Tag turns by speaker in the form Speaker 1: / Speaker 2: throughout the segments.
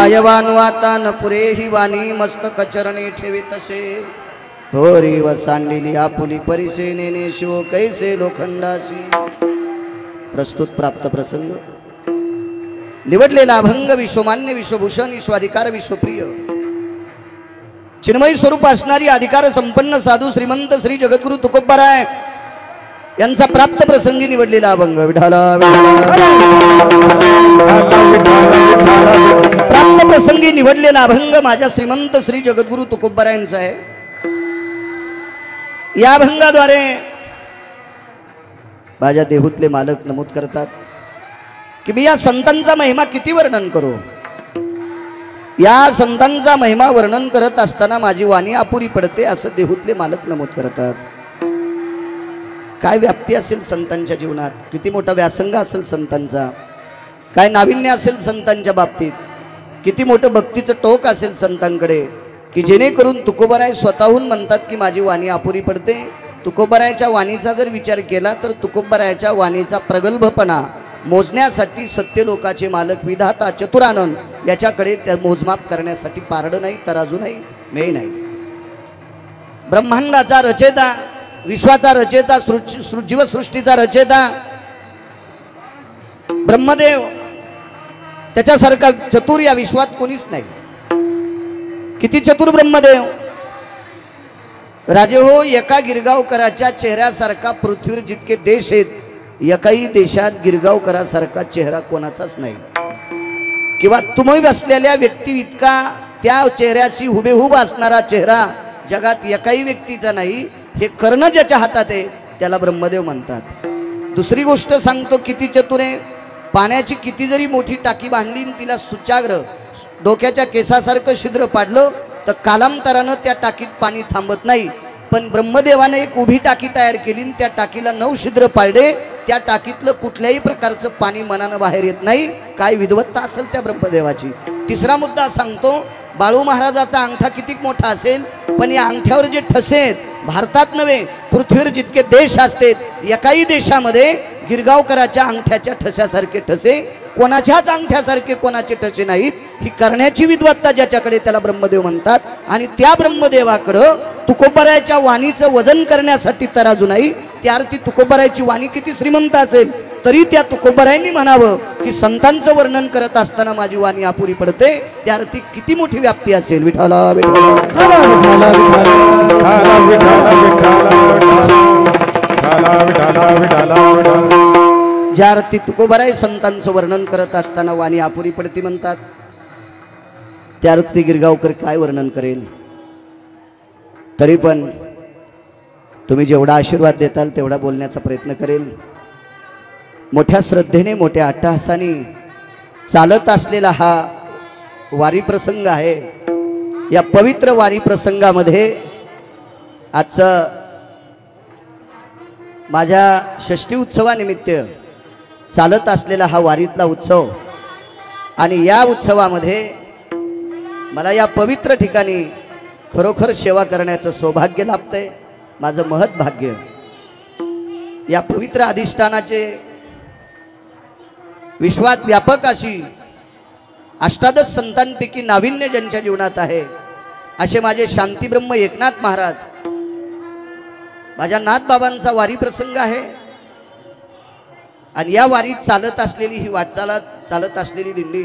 Speaker 1: कायवान वाता न पुरेही वाणी मस्तक चरणी ठेवी तसे थोरी व सांडलेली आपुली परिसेने शिव कैसे लोखंडाशी। प्रस्तुत प्राप्त प्रसंग निवडलेला अभंग विश्वमान्य विश्वभूषण विश्वाधिकार विश्वप्रिय चिन्मय स्वरूप असणारी अधिकार संपन्न साधू श्रीमंत श्री जगद्गुरु तुकोबाराय यांचा प्राप्त प्रसंगी निवडलेला अभंग विठाला प्राप्त प्रसंगी निवडलेला अभंग माझ्या श्रीमंत श्री जगद्गुरु तुकोबारायांचा आहे। या अभंगाद्वारे माझ्या देहूतले मालक नमूद करतात की मी या संतांचा महिमा किती वर्णन करू। या संतांचा महिमा वर्णन करत असताना माझी वाणी अपुरी पडते असं देहूतले मालक नमूद करतात। काय व्याप्ती असेल संतांच्या जीवनात, किती मोठा व्यासंग असेल संतांचा, काय नाविन्य असेल संतांच्या बाबतीत, किती मोठं भक्तीचं टोक असेल संतांकडे की जेणेकरून तुकोबाराय स्वतःहून म्हणतात की माझी वाणी अपुरी पडते। तुकोबारायच्या वाणीचा जर विचार केला तर तुकोबारायच्या वाणीचा प्रगल्भपणा मोजण्यासाठी सत्यलोकाचे मालक विधाता चतुरानंद याच्याकडे त्या मोजमाप करण्यासाठी पारड नाही, तराजू नाही, मेय नाही। ब्रह्मांडाचा रचेता, विश्वाचा रचेता, जीवसृष्टीचा रचेता ब्रह्मदेव, त्याच्यासारखा चतुर या विश्वात कोणीच नाही। किती चतुर ब्रह्मदेव राजे हो। एका गिरगावकराच्या चेहऱ्यासारखा पृथ्वीवर जितके देश आहेत एकाही देशात गिरगावकरासारखा चेहरा कोणाचाच नाही, किंवा तुम्ही बसलेल्या व्यक्ती इतका त्या चेहऱ्याशी हुबेहूब असणारा चेहरा जगात एकाही व्यक्तीचा नाही। हे कर्ण ज्याच्या हातात आहे त्याला ब्रह्मदेव म्हणतात। दुसरी गोष्ट सांगतो किती चतुर आहे। पाण्याची किती जरी मोठी टाकी बांधली तिला सुचाग्र डोक्याच्या केसासारखं छिद्र पाडलं तर कालांतरानं त्या टाकीत पाणी थांबत नाही, पण ब्रह्मदेवाने एक उभी टाकी तयार केली, त्या टाकीला 9 छिद्र पाडले, त्या टाकीतलं कुठल्याही प्रकारचं पाणी मनानं बाहेर येत नाही। काय विद्वत्ता असेल त्या ब्रह्मदेवाची। तिसरा मुद्दा सांगतो, बाळू महाराजाचा अंगठा किती मोठा असेल पण या अंगठ्यावर जे ठसे आहेत, भारतात नव्हे पृथ्वीवर जितके देश असतात एकाही देशामध्ये गिरगावकराच्या अंगठ्याच्या ठस्यासारखे ठसे, कोणाच्याच अंगठ्यासारखे कोणाचे ठसे नाहीत। ही करण्याची विद्वत्ता ज्याच्याकडे त्याला ब्रह्मदेव म्हणतात। आणि त्या ब्रह्मदेवाकडं तुकोबारायच्या वाणीचं वजन करण्यासाठी तराजू नाही। त्या अर्थी तुकोबारायची वाणी किती श्रीमंत असेल तरी त्या तुकोबारायांनी म्हणावं की संतांचं वर्णन करत असताना माझी वाणी अपुरी पडते, त्या अर्थी किती मोठी व्याप्ती असेल। विठाला ज्या अर्थी तुकोबाराय संतांचं वर्णन करत असताना वाणी अपुरी पडती म्हणतात, त्या अर्थी गिरगावकर काय वर्णन करेल। तरी पण तुम्ही जेवढा आशीर्वाद देताल तेवढा बोलण्याचा प्रयत्न करेल। मोठ्या श्रद्धेने मोठ्या अट्टहासाने चालत असलेला हा वारी प्रसंग आहे। या पवित्र वारी प्रसंगामध्ये आजचं माझ्या षष्ठी उत्सवानिमित्त चालत असलेला हा वारीतला उत्सव, आणि या उत्सवामध्ये मला या पवित्र ठिकाणी खरोखर सेवा करण्याचं सौभाग्य लाभतंय, माझं महत् भाग्य। या पवित्र अधिष्ठानाचे विश्वात व्यापक अशी अष्टादश संतांपैकी नाविन्य ज्यांच्या जीवनात आहे असे माझे शांतीब्रह्म एकनाथ महाराज, माझ्या नाथबाबांचा वारी प्रसंग आहे। आणि या वारीत चालत असलेली ही चालत असलेली दिंडी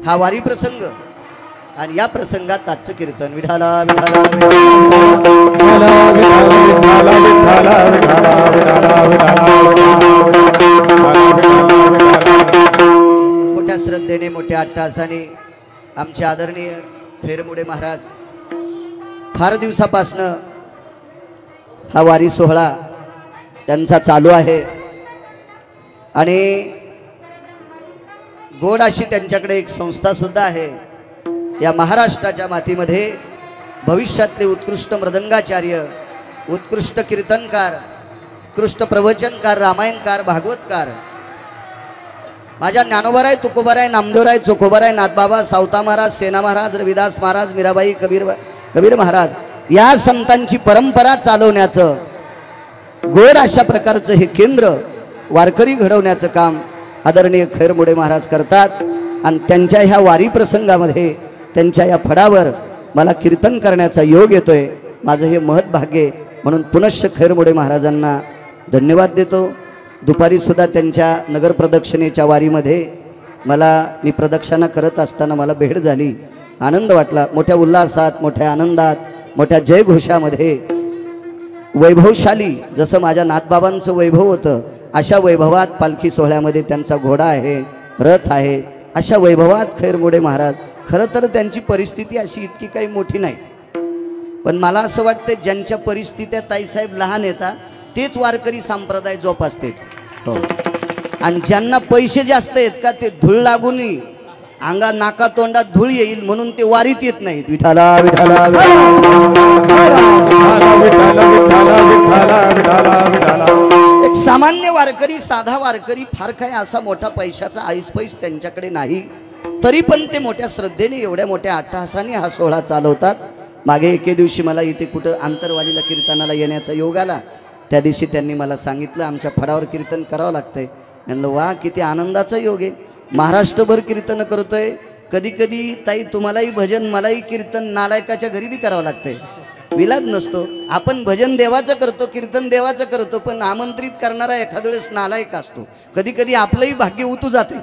Speaker 1: हा वारी प्रसंग, आणि या प्रसंगात आजचं कीर्तन विठाला विठाला मोठ्या श्रद्धेने मोठ्या अट्टहासाने आमचे आदरणीय फेरमुडे महाराज फार दिवसापासनं हा वारी सोहळा त्यांचा चालू आहे, आणि गोड अशी त्यांच्याकडे एक संस्था सुद्धा आहे। या महाराष्ट्राच्या मातीमध्ये भविष्यातले उत्कृष्ट मृदंगाचार्य, उत्कृष्ट कीर्तनकार, उत्कृष्ट प्रवचनकार, रामायणकार, भागवतकार माझ्या ज्ञानोबाराय, तुकोबाराय, नामदेवराय, चोखोबाराय, नाथबाबा, सावता महाराज, सेना महाराज, रविदास महाराज, मीराबाई, कबीर महाराज या संतांची परंपरा चालवण्याचं गोड अशा प्रकारचं हे केंद्र वारकरी घडवण्याचं काम आदरणीय खैरमुडे महाराज करतात। आणि त्यांच्या ह्या वारी प्रसंगामध्ये त्यांच्या या फडावर मला कीर्तन करण्याचा योग येतोय. माझं हे महत् भाग्य आहे. म्हणून पुनश्च खैरमोडे महाराजांना धन्यवाद देतो. दुपारी सुद्धा त्यांच्या नगर प्रदक्षिणेच्या वारीमध्ये मी प्रदक्षिणा करत असताना मला भेट झाली. आनंद वाटला. मोठ्या उल्हासात, मोठ्या आनंदात, मोठ्या जयघोषामध्ये वैभवशाली जसं माझ्या नाथबाबांचं वैभव होतं अशा वैभवात पालखी सोहळ्यामध्ये त्यांचा घोडा आहे, रथ आहे. अशा वैभवात खैरमोडे महाराज. खरं तर त्यांची परिस्थिती अशी इतकी काही मोठी नाही, पण मला असं वाटतं ज्यांच्या परिस्थित्या ताईसाहेब लहान येतात तेच वारकरी संप्रदाय जोपासते. हो. आणि ज्यांना पैसे जास्त आहेत का ते धूळ लागून अंगा नाका तोंडात धूळ येईल म्हणून ते वारीत येत नाहीत. विठाला विठाला एक सामान्य वारकरी, साधा वारकरी, फार काय असा मोठा पैशाचा ऐसपैस त्यांच्याकडे नाही, तरी पण ते मोठ्या श्रद्धेने एवढ्या मोठ्या अट्टहासाने हा सोहळा चालवतात. मागे एके दिवशी मला इथे कुठं आंतरवालीला कीर्तनाला येण्याचा योग आला. त्या दिवशी त्यांनी मला सांगितलं आमच्या फडावर कीर्तन करावं लागतंय. म्हणलं वा, किती आनंदाचा योग आहे. महाराष्ट्रभर कीर्तन करतोय. कधी कधी ताई तुम्हालाही भजन मलाही कीर्तन नालायकाच्या घरी बी करावं लागतंय. विलाद नसतो. आपण भजन देवाचं करतो, कीर्तन देवाचं करतो, पण आमंत्रित करणारा एखाद्या वेळेस नालायक असतो. कधी कधी आपलंही भाग्य उतू जाते,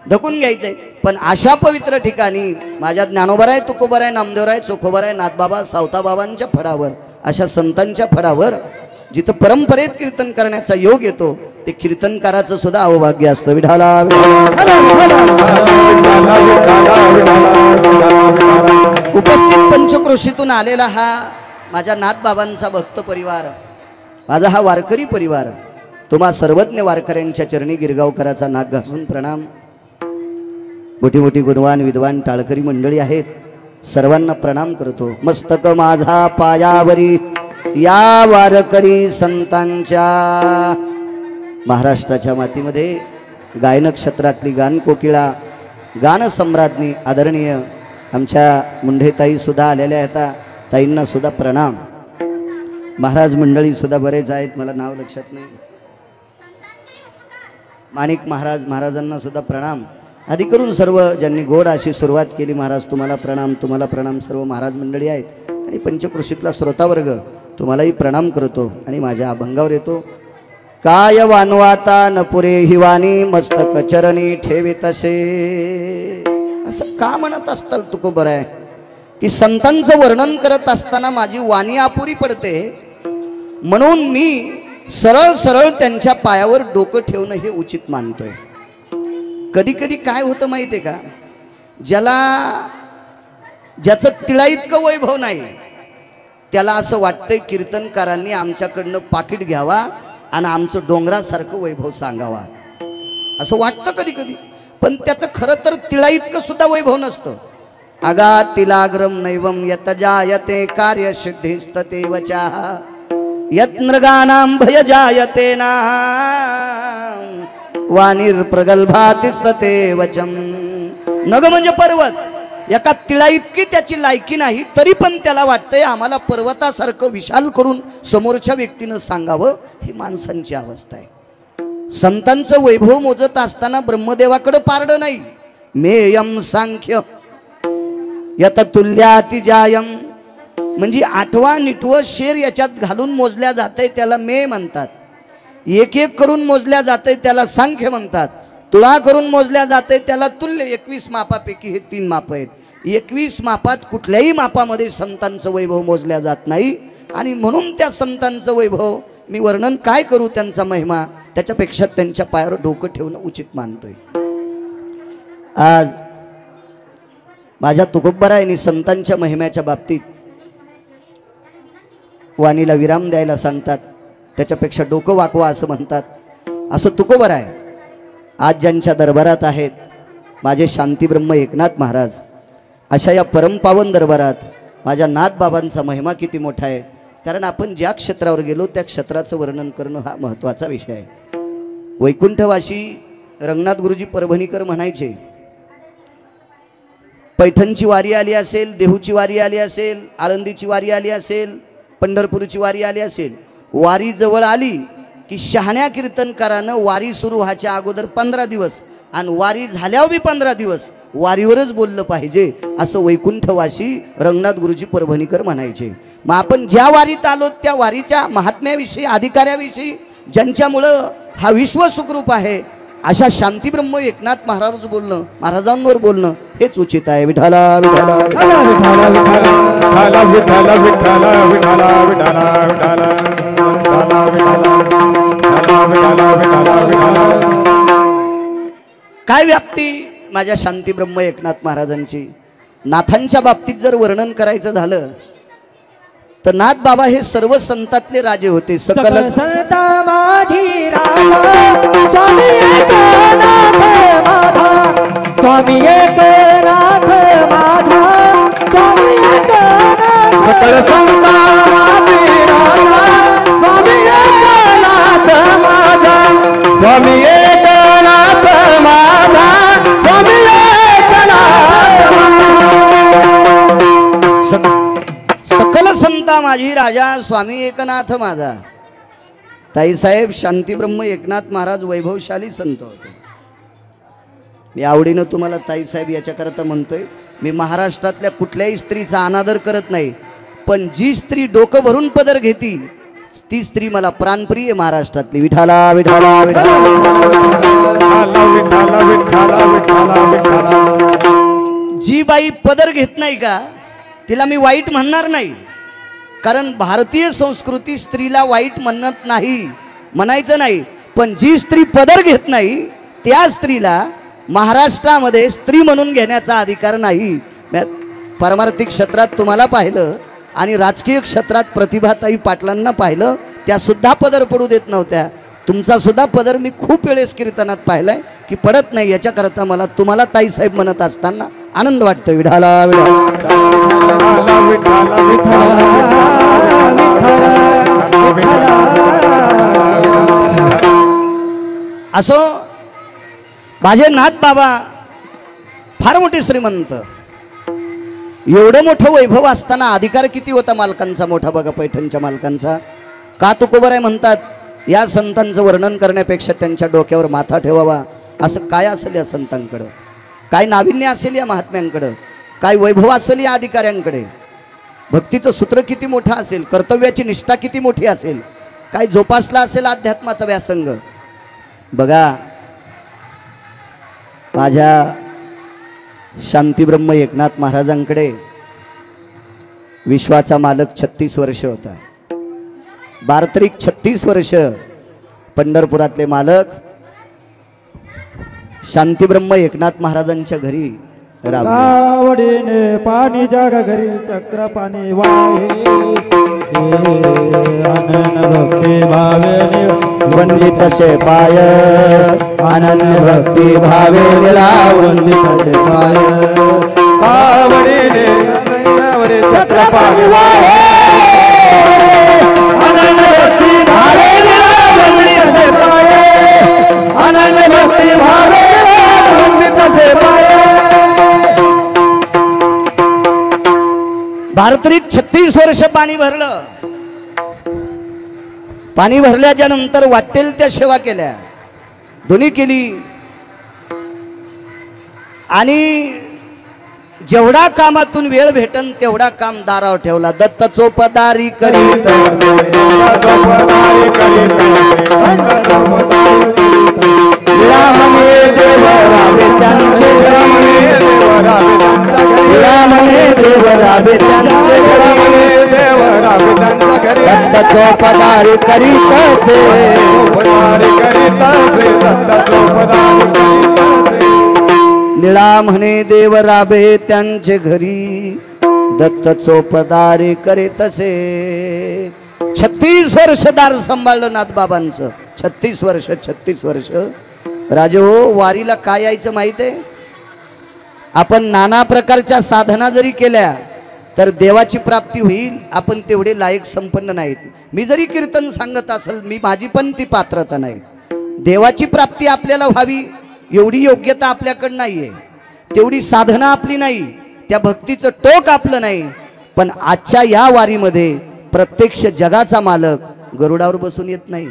Speaker 1: धकून घ्यायचंय. पण अशा पवित्र ठिकाणी माझ्या ज्ञानोबराय, तुकोबराय, नामदेवराय, चोखोबराय, नाथबाबा, सावताबाबांच्या फडावर, अशा संतांच्या फडावर जिथं परंपरेत कीर्तन करण्याचा योग येतो ते कीर्तनकाराचं सुद्धा अवभाग्य असतं. विठाला उपस्थित पंचक्रोशीतून आलेला हा माझ्या नाथबाबांचा भक्त परिवार, माझा हा वारकरी परिवार, तुम्हा सर्वज्ञ वारकऱ्यांच्या चरणी गिरगावकराचा नाक घासून प्रणाम. मोठी मोठी गुणवान विद्वान टाळकरी मंडळी आहेत, सर्वांना प्रणाम करतो. मस्तक माझा पायावरी या वारकरी संतांच्या. महाराष्ट्राच्या मातीमध्ये गायन क्षेत्रातली गान कोकिळा, गान सम्राज्ञी आदरणीय आमच्या मुंढेताई सुद्धा आलेल्या आहेत. ताईंना सुद्धा प्रणाम. महाराज मंडळी सुद्धा बरेच आहेत, मला नाव लक्षात नाही. माणिक महाराज, महाराजांना सुद्धा प्रणाम. आधी करून सर्व ज्यांनी गोड अशी सुरुवात केली, महाराज तुम्हाला प्रणाम, तुम्हाला प्रणाम. सर्व महाराज मंडळी आहेत आणि पंचक्रोशीतला श्रोतावर्ग तुम्हालाही प्रणाम करतो आणि माझ्या अभंगावर येतो. काय वानवाता न पुरे हिवानी, मस्तक चरणी ठेवे तसे. असं का म्हणत असताल तुको बरं आहे की संतांचं वर्णन करत असताना माझी वाणी अपुरी पडते, म्हणून मी सरळ सरळ त्यांच्या पायावर डोकं ठेवणं हे उचित मानतोय. कधी कधी काय होतं माहिती आहे का, ज्याचं तिळा इतकं वैभव नाही त्याला असं वाटतंय कीर्तनकारांनी आमच्याकडनं पाकिट घ्यावा आणि आमचं डोंगरासारखं वैभव सांगावा, असं वाटतं कधी कधी. पण त्याचं खरं तर तिळा इतकं सुद्धा वैभव नसतं. अगा तिलाग्रम नैवम यतजायते कार्य सिद्धिस्तते वचा यत्नृगानां भय जायते ना वाणीर प्रगल्भातिस्तते वचम. नग म्हणजे पर्वत. एका तिळा इतकी त्याची लायकी नाही, तरी पण त्याला वाटतंय आम्हाला पर्वतासारखं विशाल करून समोरच्या व्यक्तीनं सांगावं. ही माणसांची अवस्था आहे. संतांचं वैभव मोजत असताना ब्रह्मदेवाकडे पारडं नाही. मेयम सांख्य यत तुल्यातिजायम, म्हणजे आठवा निठवं शेर याच्यात घालून मोजल्या जाते त्याला मे म्हणतात. एक एक करून मोजल्या जाते त्याला सांख्य म्हणतात. तुळा करून मोजल्या जाते त्याला तुल्य. 21 मापापैकी हे 3 माप आहेत. 21 मापात कुठल्याही मापामध्ये संतांचं वैभव मोजल्या जात नाही. आणि म्हणून त्या संतांचं वैभव मी वर्णन काय करू, त्यांचा महिमा, त्याच्यापेक्षा त्यांच्या पायावर डोकं ठेवणं उचित मानतोय. आज माझ्या तुकोबरायांनी संतांच्या महिम्याच्या बाबतीत वाणीला विराम द्यायला सांगतात, त्याच्यापेक्षा डोकं वाकवा असं म्हणतात. असं तुकोबराय आज ज्यांच्या दरबारात आहेत माझे शांतीब्रह्म एकनाथ महाराज, अशा या परमपावन दरबारात माझ्या नाथबाबांचा महिमा किती मोठा आहे. कारण आपण ज्या क्षेत्रावर गेलो त्या क्षेत्राचं वर्णन करणं हा महत्त्वाचा विषय आहे. वैकुंठवासी रंगनाथ गुरुजी परभणीकर म्हणायचे, पैठणची वारी आली असेल, देहूची वारी आली असेल, आळंदीची वारी आली असेल, पंढरपूरची वारी आली असेल, वारी जवळ आली की शहाण्या कीर्तनकारानं वारी सुरू व्हायच्या अगोदर 15 दिवस आणि वारी झाल्यावर बी 15 दिवस वारीवरच बोललं पाहिजे असं वैकुंठवासी रंगनाथ गुरुजी परभणीकर म्हणायचे. मग आपण ज्या वारीत आलो त्या वारीच्या महात्म्याविषयी अधिकाऱ्याविषयी ज्यांच्यामुळं हा विश्व सुखरूप आहे अशा शांतीब्रह्म एकनाथ महाराजांवर बोलणं हेच उचित आहे. विठाला विठाला काय व्याप्ती माझ्या शांतीब्रह्म एकनाथ महाराजांची. नाथांच्या बाबतीत जर वर्णन करायचं झालं तर नाथ बाबा हे सर्व संतातले राजे होते. सकल
Speaker 2: संत माझी राजा स्वामी एकनाथ माझा, स्वामी एकनाथ माझा, स्वामी एकनाथ. सकल संत माझी राजा स्वामी एकनाथ माझा, स्वामी एकनाथ माझा, स्वामी एकनाथ माझा.
Speaker 1: सकल संता माझी राजा स्वामी एकनाथ माझा. ताईसाहेब शांतीब्रह्म एकनाथ महाराज वैभवशाली संत होते. मी आवडीनं तुम्हाला ताईसाहेब याच्याकरता म्हणतोय. मी महाराष्ट्रातल्या कुठल्याही स्त्रीचा अनादर करत नाही, पण जी स्त्री डोकं भरून पदर घेती ती स्त्री मला प्राणप्रिय महाराष्ट्रातली. विठाला विठाला जी बाई पदर घेत नाही का तिला मी वाईट म्हणणार नाही, कारण भारतीय संस्कृती स्त्रीला वाईट म्हणत नाही, म्हणायचं नाही. पण जी स्त्री पदर घेत नाही त्या स्त्रीला महाराष्ट्रामध्ये स्त्री म्हणून घेण्याचा अधिकार नाही. पारमार्थिक क्षेत्रात तुम्हाला पाहिलं आणि राजकीय क्षेत्रात प्रतिभाताई पाटलांना पाहिलं, त्या सुद्धा पदर पडू देत नव्हत्या. तुमचा सुद्धा पदर मी खूप वेळेस कीर्तनात पाहिलाय की पडत नाही. याच्याकरता मला तुम्हाला ताईसाहेब म्हणत असताना आनंद वाटतो. विढाला असो माझे नाथ बाबा फार मोठे श्रीमंत. एवढं मोठं वैभव असताना अधिकार किती होता मालकांचा मोठा बघा, पैठणच्या मालकांचा. का तुकोबर आहे म्हणतात, या संतांचं वर्णन करण्यापेक्षा त्यांच्या डोक्यावर माथा ठेवावा. असं काय असेल या संतांकडं, काय नाविन्य असेल या महात्म्यांकडं, काय वैभव असेल या अधिकाऱ्यांकडे, भक्तीचं सूत्र किती मोठं असेल, कर्तव्याची निष्ठा किती मोठी असेल, काय जोपासला असेल अध्यात्माचा व्यासंग. बघा माझ्या शांतीब्रह्म एकनाथ महाराजांकडे विश्वाचा मालक 36 वर्ष होता. बारतरिक 36 वर्ष पंढरपुरातले मालक शांतीब्रह्म एकनाथ महाराजांच्या घरी
Speaker 2: रावडीने पाणी जागा घरी चक्र पाणी वाहे, अनन्य भक्ती भावे
Speaker 1: वंदित से पाय, अनन्य भक्ती भावे वंदित से पाय.
Speaker 2: रावडीने चक्र पाणी वाहे, अनन्य भक्ती भावे वंदित से पाय, अनन्य भक्ती भावे वंदित से पाय.
Speaker 1: भारतरीत 36 वर्ष पाणी भरलं. पाणी भरल्याच्या नंतर वाटेल त्या सेवा केल्या, दोन्ही केली. आणि जेवढा कामातून वेळ भेटन तेवढा काम दारावर ठेवला. दत्त चोपदारी करीत चोपदारी करीत निळा म्हणे देव राबे त्यांचे घरी, दत्त चोपदारी करीत असे. 36 वर्ष दार सांभाळलं नाथ बाबांचं. 36 वर्ष. राजे हो, वारीला काय यायचं माहित आहे? आपण नाना प्रकारच्या साधना जरी केल्या तर देवाची प्राप्ती होईल, आपण तेवढे लायक संपन्न नाहीत. मी जरी कीर्तन सांगत असेल, मी माझी पण ती पात्रता नाही. देवाची प्राप्ती आपल्याला व्हावी एवढी योग्यता आपल्याकडे नाहीये, तेवढी साधना आपली नाही, त्या भक्तीचं टोक आपलं नाही. पण आजच्या या वारीमध्ये प्रत्यक्ष जगाचा मालक गरुडावर बसून येत नाही,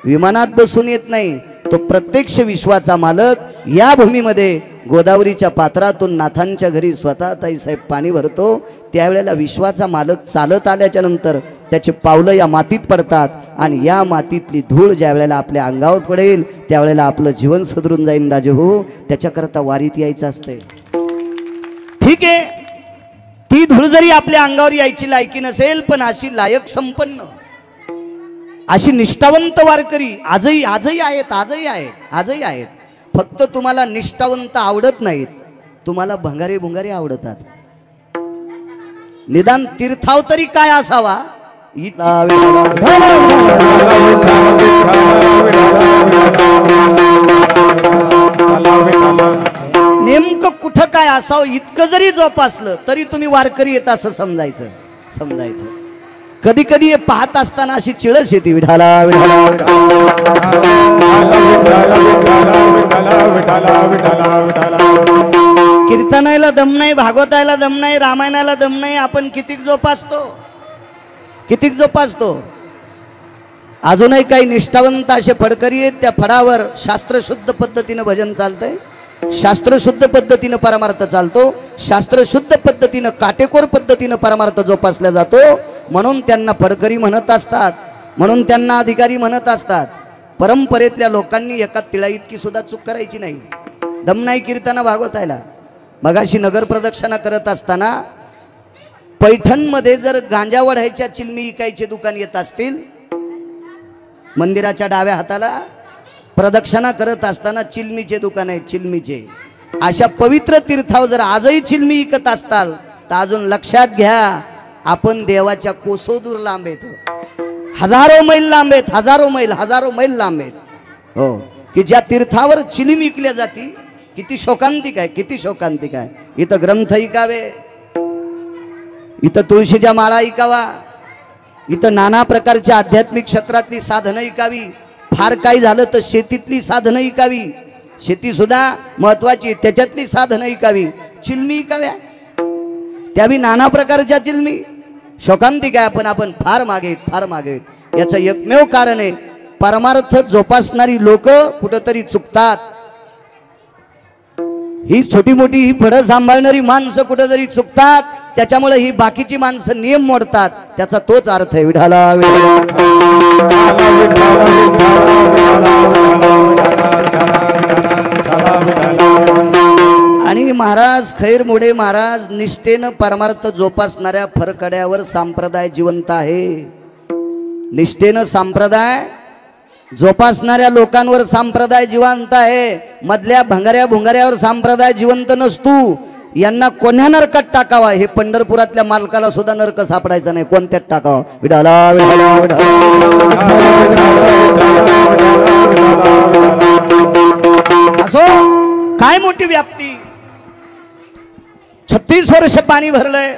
Speaker 1: विमानात बसून येत नाही, तो प्रत्यक्ष विश्वाचा मालक या भूमीमध्ये गोदावरीच्या पात्रातून नाथांच्या घरी स्वतः ताईसाहेब पाणी भरतो। त्यावेळेला विश्वाचा मालक चालत आल्याच्या नंतर त्याचे पावलं या मातीत पडतात आणि या मातीतली धूळ ज्या वेळेला आपल्या अंगावर पडेल त्यावेळेला आपलं जीवन सुधरून जाईल राजे हो। त्याच्याकरता वारीत यायचं असते। ठीक आहे, ती धूळ जरी आपल्या अंगावर यायची लायकी नसेल पण अशी लायक संपन्न अशी निष्ठावंत वारकरी आजही आहेत। फक्त तुम्हाला निष्ठावंत आवडत नाहीत, तुम्हाला भंगारे भुंगारे आवडतात। निदान तीर्थाव तरी काय असावा। नेमकं कुठं काय असावं इतकं जरी जोपासलं तरी तुम्ही वारकरी येत असं समजायचं। कधी कधी हे पाहत असताना अशी चिळस येते, विठाला कीर्तनाला दम नाही, भागवताला दम नाही, रामायणाला दम नाही, आपण कितीक जोपासतो। अजूनही काही निष्ठावंत असे फडकरी आहेत, त्या फडावर शास्त्रशुद्ध पद्धतीनं भजन चालतंय, शास्त्रशुद्ध पद्धतीनं परमार्थ चालतो, शास्त्रशुद्ध पद्धतीनं काटेकोर पद्धतीनं परमार्थ जोपासला जातो। म्हणून त्यांना फडकरी म्हणत असतात, म्हणून त्यांना अधिकारी म्हणत असतात। परंपरेतल्या लोकांनी एका तिळा इतकी सुद्धा चूक करायची नाही। दम नाही कीर्तना भागवतायला। मगाशी नगर प्रदक्षिणा करत असताना पैठणमध्ये जर गांजा वढायच्या चिलमी इकायचे दुकान येत असतील, मंदिराच्या डाव्या हाताला प्रदक्षिणा करत असताना चिलमीचे दुकान आहेत, चिलमीचे। अशा पवित्र तीर्थावर जर आजही चिलमी इकत असताल तर अजून लक्षात घ्या आपण देवाच्या कोसोदूर लांब आहेत, हजारो मैल लांब आहेत, हजारो मैल लांब आहेत हो। की ज्या तीर्थावर चिलीम विकल्या जाती किती शोकांतिक आहे। इथं ग्रंथ ऐकावे, इथं तुळशीच्या माळा ऐकावा, इथं नाना प्रकारच्या आध्यात्मिक क्षेत्रातली साधनं ऐकावी, फार काही झालं तर शेतीतली साधनं ऐकावी, शेती सुद्धा महत्वाची त्याच्यातली साधनं ऐकावी, चिलमी ऐकाव्या, त्यावी नाना प्रकारच्या चिलमी शोकांतिक आहे। आपण फार मागे याचं एकमेव कारण आहे परमार्थ जोपासणारी लोक कुठंतरी चुकतात। ही छोटी मोठी ही फळं सांभाळणारी माणसं कुठेतरी चुकतात, त्याच्यामुळे ही बाकीची माणसं नियम मोडतात, त्याचा तोच अर्थ आहे विठाला। आणि महाराज खैर मोडे महाराज निष्ठेनं परमार्थ जोपासणाऱ्या फरकड्यावर संप्रदाय जिवंत आहे। निष्ठेनं संप्रदाय जोपासणाऱ्या लोकांवर संप्रदाय जिवंत आहे। मधल्या भंगाऱ्या भुंगाऱ्यावर संप्रदाय जिवंत नसतो। यांना कोण्या नरकात टाकावा हे पंढरपुरातल्या मालकाला सुद्धा नरक सापडायचं नाही, कोणत्यात टाकावा विठाला। असो काय मोठी व्याप्ती, 36 वर्ष पाणी भरलंय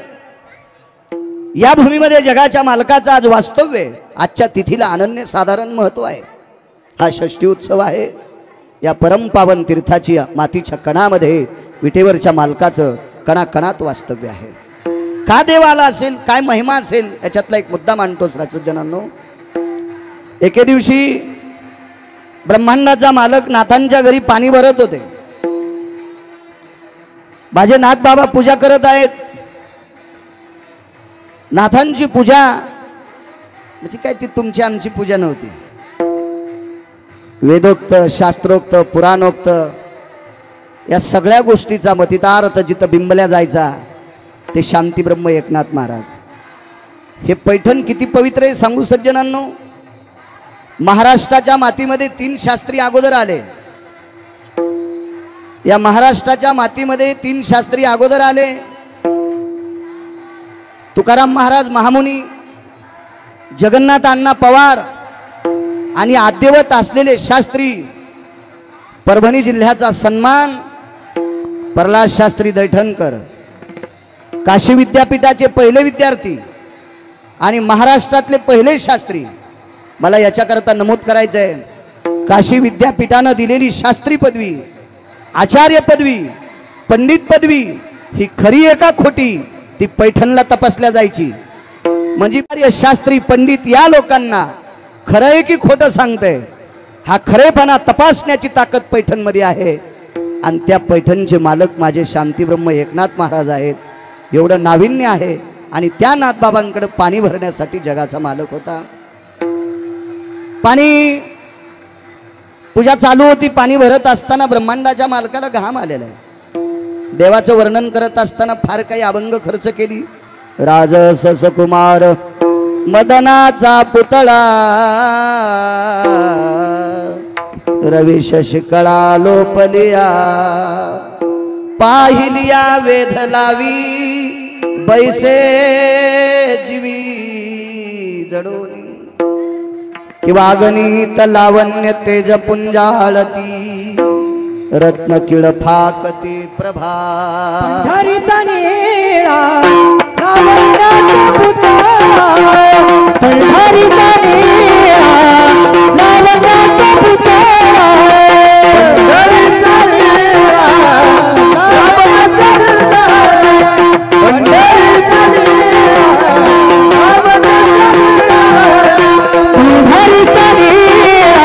Speaker 1: या भूमीमध्ये, जगाच्या मालकाचं आज वास्तव्य आहे। आजच्या तिथीला अनन्य साधारण महत्व आहे। हा षष्ठी उत्सव आहे। या परमपावन तीर्थाची मातीच्या कणामध्ये विटेवरच्या मालकाचं कणाकणात वास्तव्य आहे। का देव आला असेल, काय महिमा असेल, याच्यातला एक मुद्दा मांडतोच राजजनांनो। एके दिवशी ब्रह्मांडाचा मालक नाथांच्या घरी पाणी भरत होते। माझे नाथ बाबा पूजा करत आहेत। नाथांची पूजा म्हणजे काय ती तुमची आमची पूजा नव्हती, वेदोक्त शास्त्रोक्त पुराणोक्त या सगळ्या गोष्टीचा मतितार्थ जिथं बिंबल्या जायचा ते शांती ब्रह्म एकनाथ महाराज। हे पैठण किती पवित्र आहे सांगू सज्जनांनो। महाराष्ट्राच्या मातीमध्ये 3 शास्त्री अगोदर आले। या महाराष्ट्राच्या मातीमध्ये 3 शास्त्री अगोदर आले। तुकाराम महाराज महामुनी, जगन्नाथ अण्णा पवार आणि आद्यवत असलेले शास्त्री। परभणी जिल्ह्याचा सन्मान प्रल्हाद शास्त्री दैठणकर, काशी विद्यापीठाचे पहिले विद्यार्थी आणि महाराष्ट्रातले पहिले शास्त्री। मला याच्याकरता नमूद करायचं आहे, काशी विद्यापीठानं दिलेली शास्त्री पदवी, आचार्य पदवी, पंडित पदवी ही खरी आहे का खोटी ती पैठणला तपासल्या जायची। म्हणजे शास्त्री पंडित या लोकांना खरं आहे की खोटं सांगतंय हा खरेपणा तपासण्याची ताकद पैठणमध्ये आहे आणि त्या पैठणचे मालक माझे शांतीब्रह्म एकनाथ महाराज आहेत. एवढं नाविन्य आहे आणि त्या नाथबाबांकडे पाणी भरण्यासाठी जगाचा मालक होता. पाणी पूजा चालू होती. पाणी भरत असताना ब्रह्मांडाच्या मालकाला घाम आलेला आहे. देवाचं वर्णन करत असताना फार काही अभंग खर्च केली. राजस कुमार मदनाचा पुतळा रवी शशिकळा लोपलिया पाहिलिया वेध लावी बैसे जीवी जडोनी किंवा गणित लावण्य तेज पुंजाळती रत्न किळ फाकते प्रभा
Speaker 2: पंढरीचा निळा लावण्याचा पुतळा पंढरीचा निळा लावण्याचा पुतळा पंढरीचा निळा लावण्याचा पुतळा पंढरीचा निळा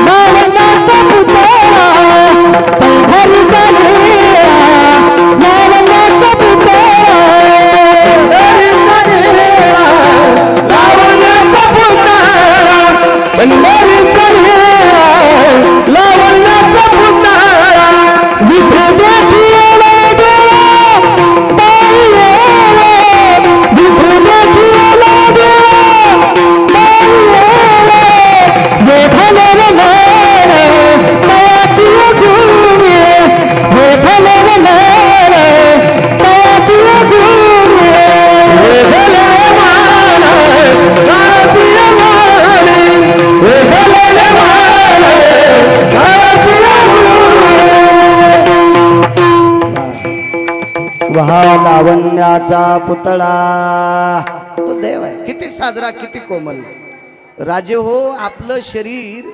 Speaker 2: लावण्याचा पुतळा पंढरीचा निळा लावण्याचा पुतळा
Speaker 1: लावण्याचा पुतळा तो देव आहे. किती साजरा किती कोमल. राजे हो आपलं शरीर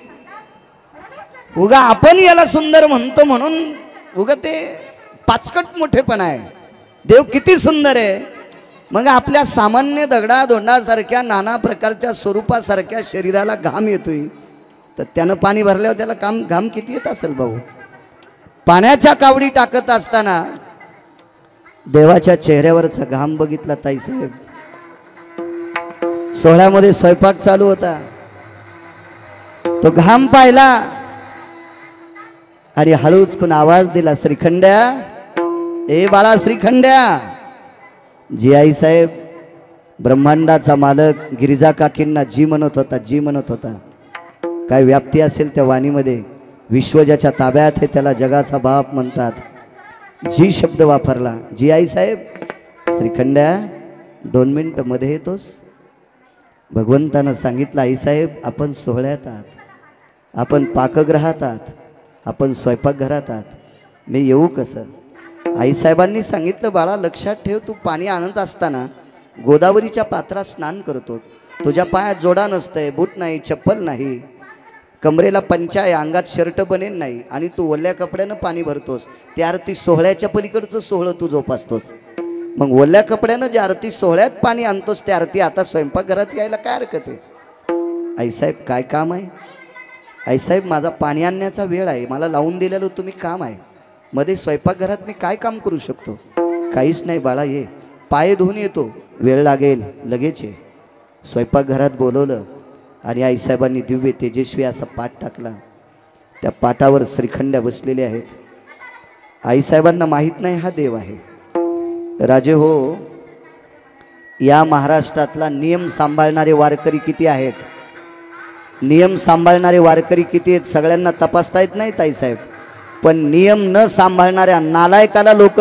Speaker 1: उगा आपण याला सुंदर म्हणतो म्हणून उगा ते पाचकट मोठेपणा आहे. देव किती सुंदर आहे. मग आपल्या सामान्य दगडा दोंडासारख्या नाना प्रकारच्या स्वरूपासारख्या शरीराला घाम येतोय तर त्यानं पाणी भरल्यावर त्याला घाम किती येत असेल भाऊ. पाण्याच्या कावडी टाकत असताना देवाच्या चेहऱ्यावरचा घाम बघितला ताईसाहेब. सोहळ्यामध्ये स्वयंपाक चालू होता. तो घाम पाहिला आणि हळूच कोण आवाज दिला श्रीखंड्या ए बाळा श्रीखंड्या. जी आई साहेब ब्रह्मांडाचा मालक गिरिजा काकींना जी म्हणत होता जी म्हणत होता. काय व्याप्ती असेल त्या वाणीमध्ये. विश्व ज्याच्या ताब्यात आहे त्याला जगाचा बाप म्हणतात. जी शब्द वापरला. जी आई साहेब श्रीखंड्या 2 मिनिटं मध्ये येतोस. भगवंतानं सांगितलं आई साहेब आपण सोहळ्यात आहात, आपण पाकगृहात आहात, आपण स्वयंपाकघरात आहात, मी येऊ कसं. आईसाहेबांनी सांगितलं बाळा लक्षात ठेव तू पाणी आणत असताना गोदावरीच्या पात्रात स्नान करतो. तुझ्या पायात जोडा नसतंय, बूट नाही, चप्पल नाही, कमरेला पंचा आहे, अंगात शर्ट बनेल नाही आणि तू ओल्या कपड्यानं पाणी भरतोस. ती आरती सोहळ्याच्या पलीकडचं सोहळं तू जोपासतोस. मग ओल्या कपड्यानं जे आरती सोहळ्यात पाणी आणतोस ते आरती आता स्वयंपाकघरात यायला काय हरकत आहे. आईसाहेब काय काम आहे. आईसाहेब माझा पाणी आणण्याचा वेळ आहे, मला लावून दिलेलं तुम्ही काम आहे, मध्ये स्वयंपाकघरात मी काय काम करू शकतो. काहीच नाही बाळा ये, पाय धुवून येतो, वेळ लागेल लगेच ये. स्वयंपाकघरात बोलवलं आणि आईसाहेबांनी दिव्य तेजस्वी असा पाट टाकला. त्या पाटावर श्रीखंड्या बसलेले आहेत. आईसाहेबांना माहीत नाही हा देव आहे. राजे हो या महाराष्ट्रातला नियम सांभाळणारे वारकरी किती आहेत, नियम सांभाळणारे वारकरी किती आहेत सगळ्यांना तपासता येत नाही ताईसाहेब. पण नियम न सांभाळणाऱ्या नालायकाला लोक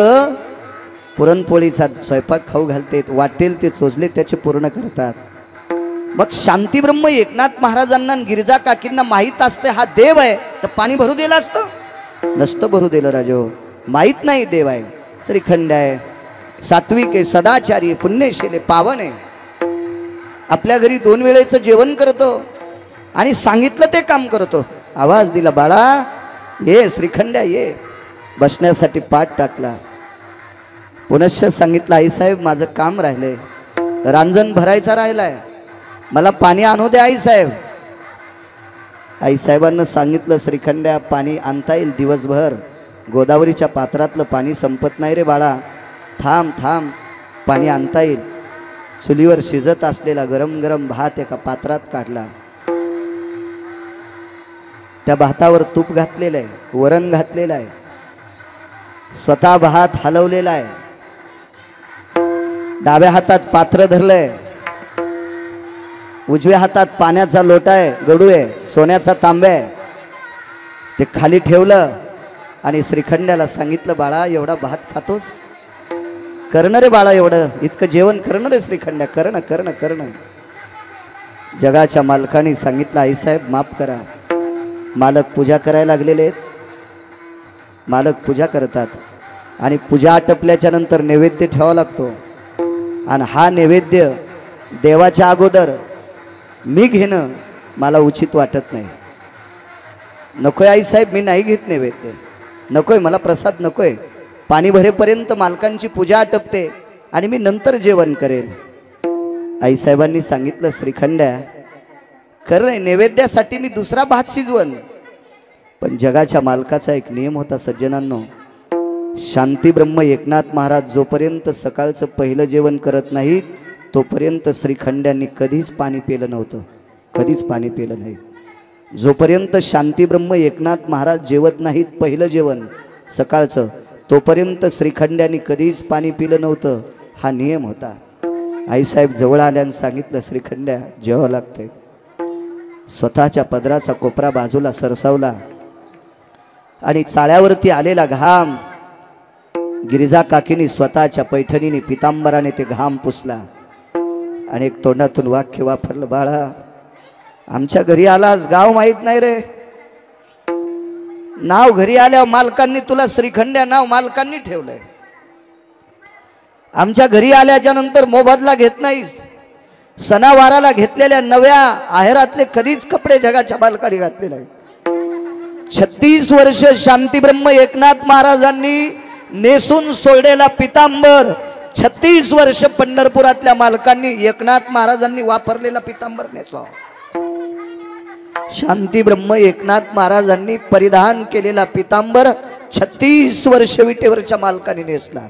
Speaker 1: पुरणपोळीचा स्वयंपाक खाऊ घालतात, वाटेल ते चोचले त्याचे पूर्ण करतात. मग शांतीब्रह्म एकनाथ महाराजांना गिरिजा काकींना माहीत असते हा देव आहे तर पाणी भरू दिलं असतं, नसतं भरू दिलं राजे हो. माहीत नाही देव आहे. श्रीखंड आहे, सात्विक आहे, सदाचारी, पुण्यशील, पावन आहे, आपल्या घरी 2 वेळेचं जेवण करतो आणि सांगितलं ते काम करतो. आवाज दिला बाळा ये श्रीखंड्या ये. बसण्यासाठी पाठ टाकला. पुनश्च सांगितलं आईसाहेब माझं काम राहिलंय, रांजण भरायचा राहिलाय, मला पाणी आणू द्या आईसाहेब. आईसाहेबांना सांगितलं, श्रीखंड्या पाणी आणता येईल दिवसभर, गोदावरीच्या पात्रातलं पाणी संपत नाही रे बाळा, थांब थांब, पाणी आणता येईल. चुलीवर शिजत असलेला गरम गरम भात एका पात्रात काढला. त्या भातावर तूप घातलेलं आहे, वरण घातलेलं आहे, स्वतः भात हलवलेला आहे. डाव्या हातात पात्र धरलंय, उजव्या हातात पाण्याचा लोटा आहे, गडू आहे, सोन्याचा तांब्या आहे. ते खाली ठेवलं आणि श्रीखंड्याला सांगितलं, बाळा एवढा भात खातोस, करणं रे बाळा, एवढं इतकं जेवण करणं रे श्रीखंड्या, करणं करणं करणं. जगाच्या मालकाने सांगितलं, आईसाहेब माफ करा, मालक पूजा करायला लागलेले आहेत. मालक पूजा करतात आणि पूजा आटपल्याच्या नंतर नैवेद्य ठेवावा लागतो. आणि हा नैवेद्य देवाच्या अगोदर मी घेणं मला उचित वाटत नाही. नकोय आईसाहेब, मी नाही घेत नैवेद्य, नकोय मला प्रसाद, नकोय. पाणी भरेपर्यंत मालकांची पूजा आटपते आणि मी नंतर जेवण करेल. आईसाहेबांनी सांगितलं, श्रीखंड्या खरं नैवेद्यासाठी मी दुसरा भात शिजवण, पण जगाच्या मालकाचा एक नियम होता सज्जनांनो, शांती ब्रह्म एकनाथ महाराज जोपर्यंत सकाळचं पहिलं जेवण करत नाहीत तोपर्यंत श्रीखंड्यांनी कधीच पाणी पिलं नव्हतं, कधीच पाणी पिलं नाही. जोपर्यंत शांती ब्रह्म एकनाथ महाराज जेवत नाहीत पहिलं जेवण सकाळचं, तोपर्यंत श्रीखंड्यांनी कधीच पाणी पिलं नव्हतं. हा नियम होता. आईसाहेब जवळ आल्यानं सांगितलं, श्रीखंड्या जेवावं लागतंय. स्वतःच्या पदराचा कोपरा बाजूला सरसावला आणि चाळ्यावरती आलेला घाम गिरिजा काकीनी स्वतःच्या पैठणीने पितांबराने ते घाम पुसला आणि एक तोंडातून वाक्य वापरलं, बाळा आमच्या घरी आलास, गाव माहीत नाही रे, नाव घरी आल्यावर मालकांनी तुला श्रीखंड्या नाव मालकांनी ठेवलंय. आमच्या घरी आल्याच्या नंतर मोबदला घेत नाहीस. सणावाराला घेतलेल्या नव्या आहेरातले कधीच कपडे जगाच्या मालकाने घातले नाही. 36 वर्ष शांती ब्रह्म एकनाथ महाराजांनी नेसून सोडलेला पितांबर, 36 वर्ष पंढरपुरातल्या मालकांनी एकनाथ महाराजांनी वापरलेला पितांबर नेसवा. शांती ब्रह्म एकनाथ महाराजांनी परिधान केलेला पितांबर 36 वर्ष विटेवरच्या मालकाने नेसला.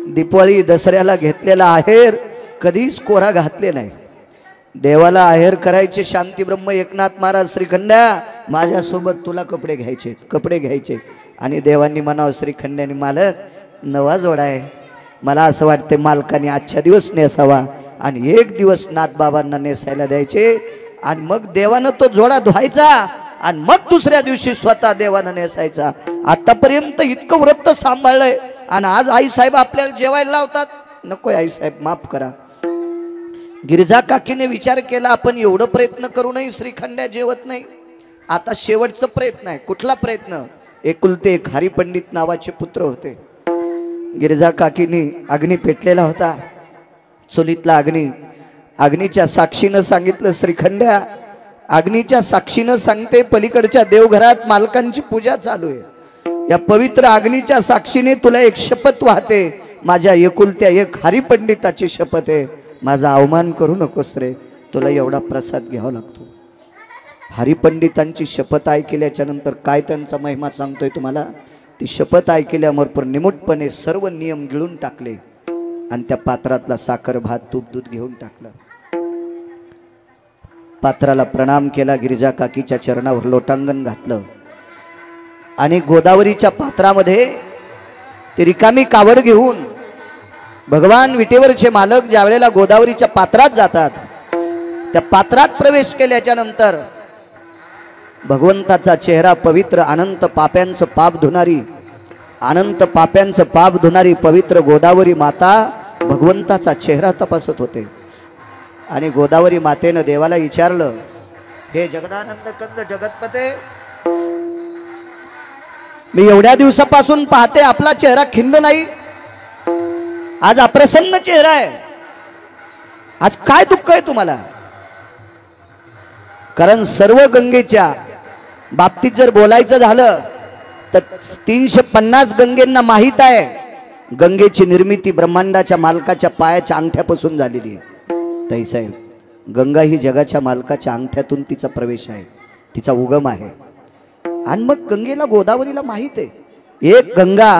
Speaker 1: दिवाळी दसऱ्याला घेतलेला आहेर कधीच कोरा घातले नाही. देवाला आहेर करायचे शांती ब्रह्म एकनाथ महाराज, श्रीखंड्या माझ्यासोबत तुला कपडे घ्यायचे, कपडे घ्यायचे. आणि देवांनी म्हणावं, श्रीखंड्याने मालक नवा जोडा आहे, मला असं वाटते मालकाने आजच्या दिवस नेसावा आणि एक दिवस नाथबाबांना नेसायला द्यायचे आणि मग देवानं तो जोडा धुवायचा आणि मग दुसऱ्या दिवशी स्वतः देवानं नेसायचा. आतापर्यंत इतकं व्रत सांभाळलंय आणि आज आईसाहेब आपल्याला जेवायला लावतात. नको आईसाहेब माफ करा. गिरिजा काकीने विचार केला, आपण एवढं प्रयत्न करूनही श्रीखंड्या जेवत नाही. आता शेवटचा प्रयत्न आहे. कुठला प्रयत्न? एकुलते एक हरिपंडित नावाचे पुत्र होते. गिरिजा काकीने अग्नी पेटलेला होता, चुलीतला अग्नी. अग्नीच्या साक्षीनं सांगितलं, श्रीखंड्या अग्नीच्या साक्षीनं सांगते, पलीकडच्या देवघरात मालकांची पूजा चालू आहे. या पवित्र अग्नीच्या साक्षीने तुला एक शपथ वाहते, माझ्या एकुलत्या एक हरिपंडिताची शपथ आहे, माझा अवमान करू नकोस रे, तुला एवढा प्रसाद घ्यावा लागतो. हरिपंडितांची शपथ ऐकल्याच्या नंतर काय त्यांचा महिमा सांगतोय तुम्हाला. ती शपथ ऐकल्यावर निमूटपणे सर्व नियम गिळून टाकले आणि त्या पात्रातला साखर भात तूप दूध घेऊन टाकलं. पात्राला प्रणाम केला, गिरिजा काकीच्या चरणावर लोटांगण घातलं आणि गोदावरीच्या पात्रामध्ये ती रिकामी कावड घेऊन भगवान विटेवरचे मालक ज्या वेळेला गोदावरीच्या पात्रात जातात, त्या पात्रात प्रवेश केल्याच्या नंतर भगवंताचा चेहरा पवित्र, अनंत पाप्यांचं पाप धुणारी, अनंत पाप्यांचं पाप धुणारी पवित्र गोदावरी माता भगवंताचा चेहरा तपासत होते. आणि गोदावरी मातेनं देवाला विचारलं, हे जगदानंद कंद जगतपते, मी एवढ्या दिवसापासून पाहते आपला चेहरा खिन्न नाही, आज अप्रसन्न चेहरा आहे, आज काय दुःख आहे तुम्हाला? कारण सर्व गंगेच्या बाबतीत जर बोलायचं झालं तर 350 गंगेंना माहीत आहे गंगेची निर्मिती ब्रह्मांडाच्या मालकाच्या पायाच्या अंगठ्यापासून झालेली आहे. ताईसाहेब, गंगा ही जगाच्या मालकाच्या अंगठ्यातून तिचा प्रवेश आहे. तिचा उगम आहे. आणि मग गंगेला गोदावरीला माहीत आहे एक गंगा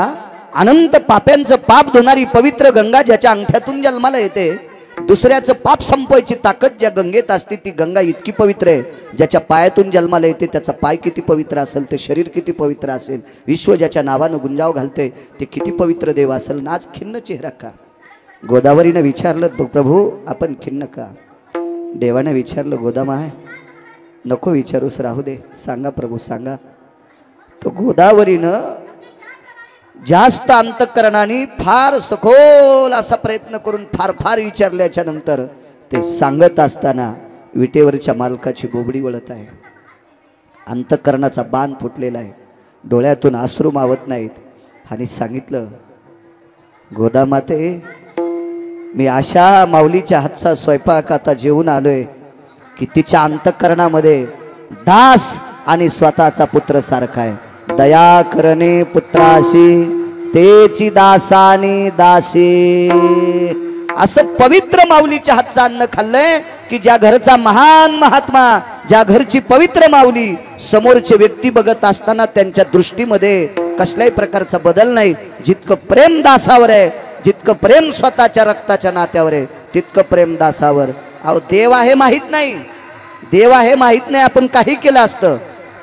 Speaker 1: अनंत पाप्यांचं पाप धुणारी पवित्र गंगा ज्याच्या अंगठ्यातून जन्माला येते, दुसऱ्याचं पाप संपवायची ताकद ज्या गंगेत असते ती गंगा इतकी पवित्र आहे. ज्याच्या पायातून जन्माला येते त्याचा पाय किती पवित्र असेल, ते शरीर किती पवित्र असेल, विश्व ज्याच्या नावानं गुंजाव घालते ते किती पवित्र देव असेल. ना आज खिन्न चेहरा का? गोदावरीनं विचारलं प्रभू आपण खिन्न का? देवानं विचारलं गोदामा आहे नको विचारूस राहू दे, सांगा प्रभू सांगा. तो गोदावरीनं जास्त अंतःकरणाने फार सखोल असा प्रयत्न करून फार फार विचारल्याच्या नंतर ते सांगत असताना विटेवरच्या मालकाची बोबडी वळत आहे. अंतःकरणाचा बाण फुटलेला आहे, डोळ्यातून अश्रू मावत नाहीत. आणि सांगितलं गोदामाते मी अशा माऊलीच्या हातचा स्वयंपाक आता जेवून आलोय की तिच्या अंतःकरणामध्ये दास आणि स्वतःचा पुत्र सारखा आहे. दया करणे पुत्राशी तेची दासानी दासी, असं पवित्र माऊलीच्या हातचं अन्न खाल्लंय की ज्या घरचा महान महात्मा, ज्या घरची पवित्र माऊली समोरचे व्यक्ती बघत असताना त्यांच्या दृष्टीमध्ये कसल्याही प्रकारचा बदल नाही. जितकं प्रेम दासावर आहे, जितकं प्रेम स्वतःच्या रक्ताच्या नात्यावर आहे, तितकं प्रेम दासावर. अहो देव आहे माहीत नाही, देव आहे माहीत नाही आपण काही केलं असतं,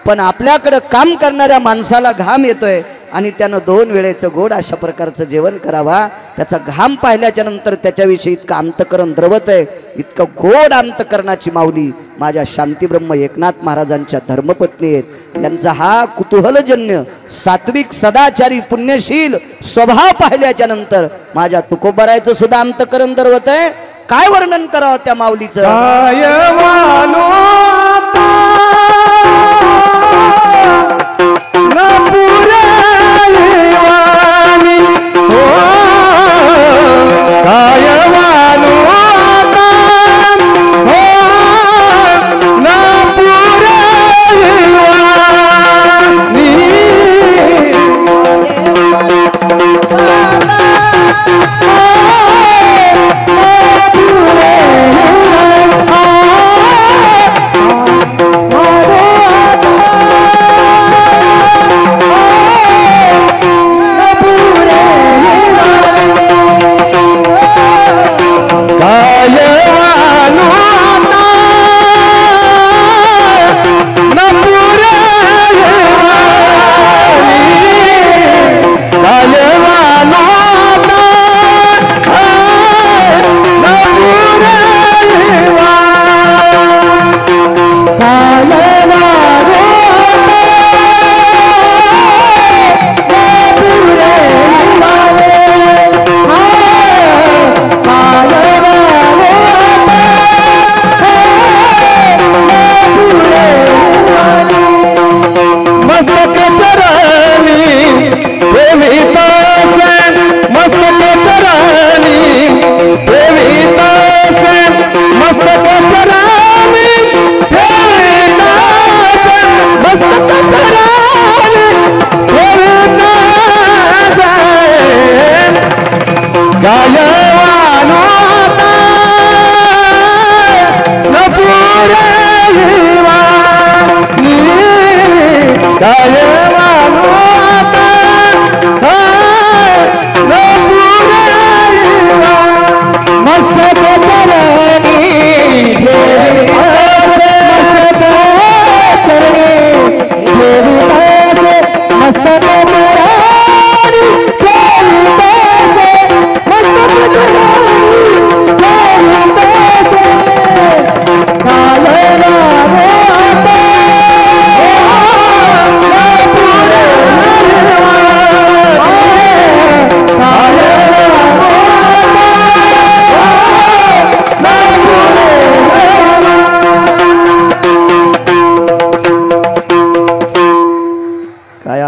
Speaker 1: पण आपल्याकडं काम करणाऱ्या माणसाला घाम येतोय आणि त्यानं 2 वेळेचं गोड अशा प्रकारचं जेवण करावा. त्याचा घाम पाहिल्याच्या नंतर त्याच्याविषयी इतकं अंतःकरण द्रवत आहे, इतकं गोड अंतःकरणाची माऊली माझ्या शांतीब्रह्म एकनाथ महाराजांच्या धर्मपत्नी आहेत. यांचा हा कुतूहलजन्य सात्विक सदाचारी पुण्यशील स्वभाव पाहिल्याच्या नंतर माझ्या तुकोबरायचं सुद्धा अंतःकरण द्रवत आहे. काय वर्णन करावं त्या माऊलीचं?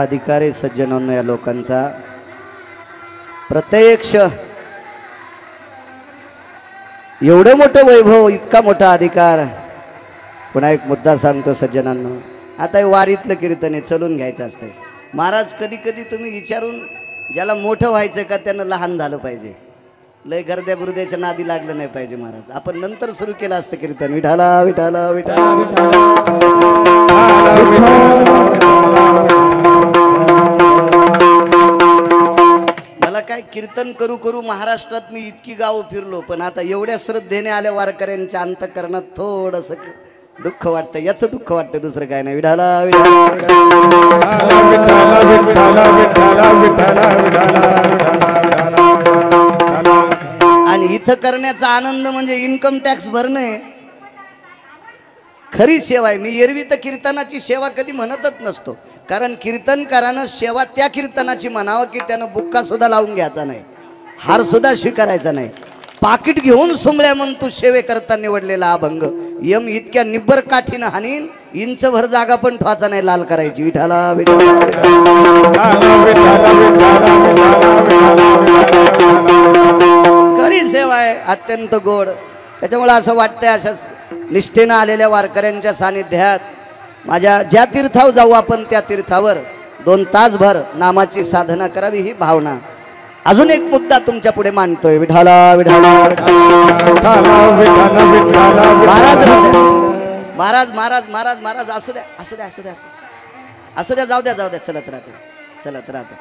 Speaker 1: अधिकार आहे सज्जनांनो या लोकांचा. प्रत्यक्ष एवढं मोठं वैभव, इतका मोठा अधिकार. पुन्हा एक मुद्दा सांगतो सज्जनांनो, आता हे वारीतलं कीर्तन आहे, चलून घ्यायचं असतंय. महाराज कधी कधी तुम्ही विचारून ज्याला मोठं व्हायचं का त्यानं लहान झालं पाहिजे, लय गर्द्या गुरुद्याच्या नादी लागलं नाही पाहिजे. महाराज आपण नंतर सुरू केलं असतं कीर्तन. विठाला विठाला विठाला विठाला मला काय कीर्तन करू करू महाराष्ट्रात मी इतकी गावं फिरलो, पण आता एवढ्या श्रद्धेने आल्या वारकऱ्यांच्या अंतःकरणात थोडंसं दुःख वाटतं. याचं दुःख वाटतं, दुसरं काय नाही. विठाला आणि इथं करण्याचा आनंद म्हणजे इन्कम टॅक्स भरणे खरी सेवा आहे. मी एरवी तर कीर्तनाची सेवा कधी म्हणतच नसतो, कारण कीर्तनकारानं सेवा त्या कीर्तनाची म्हणावं की त्यानं बुक्का सुद्धा लावून घ्यायचा नाही, हार सुद्धा स्वीकारायचा नाही. पाकिट घेऊन सुमल्या म्हण तू सेवे करता निवडलेला अभंग. यम इतक्या निब्बर काठीनं हानीन, इंचभर जागा पण ठवाचा नाही लाल करायची. विठाला खरी सेवा आहे, अत्यंत गोड. त्याच्यामुळे असं वाटतंय अशा निष्ठेनं आलेल्या वारकऱ्यांच्या सानिध्यात माझ्या ज्या तीर्थावर जाऊ आपण त्या तीर्थावर 2 तासभर नामाची साधना करावी ही भावना. अजून एक मुद्दा तुमच्या पुढे मांडतोय. विठाला महाराज महाराज महाराज महाराज महाराज असू द्या असू द्या असू द्या असू द्या, जाऊ द्या जाऊ द्या, चलत राहते चलत राहते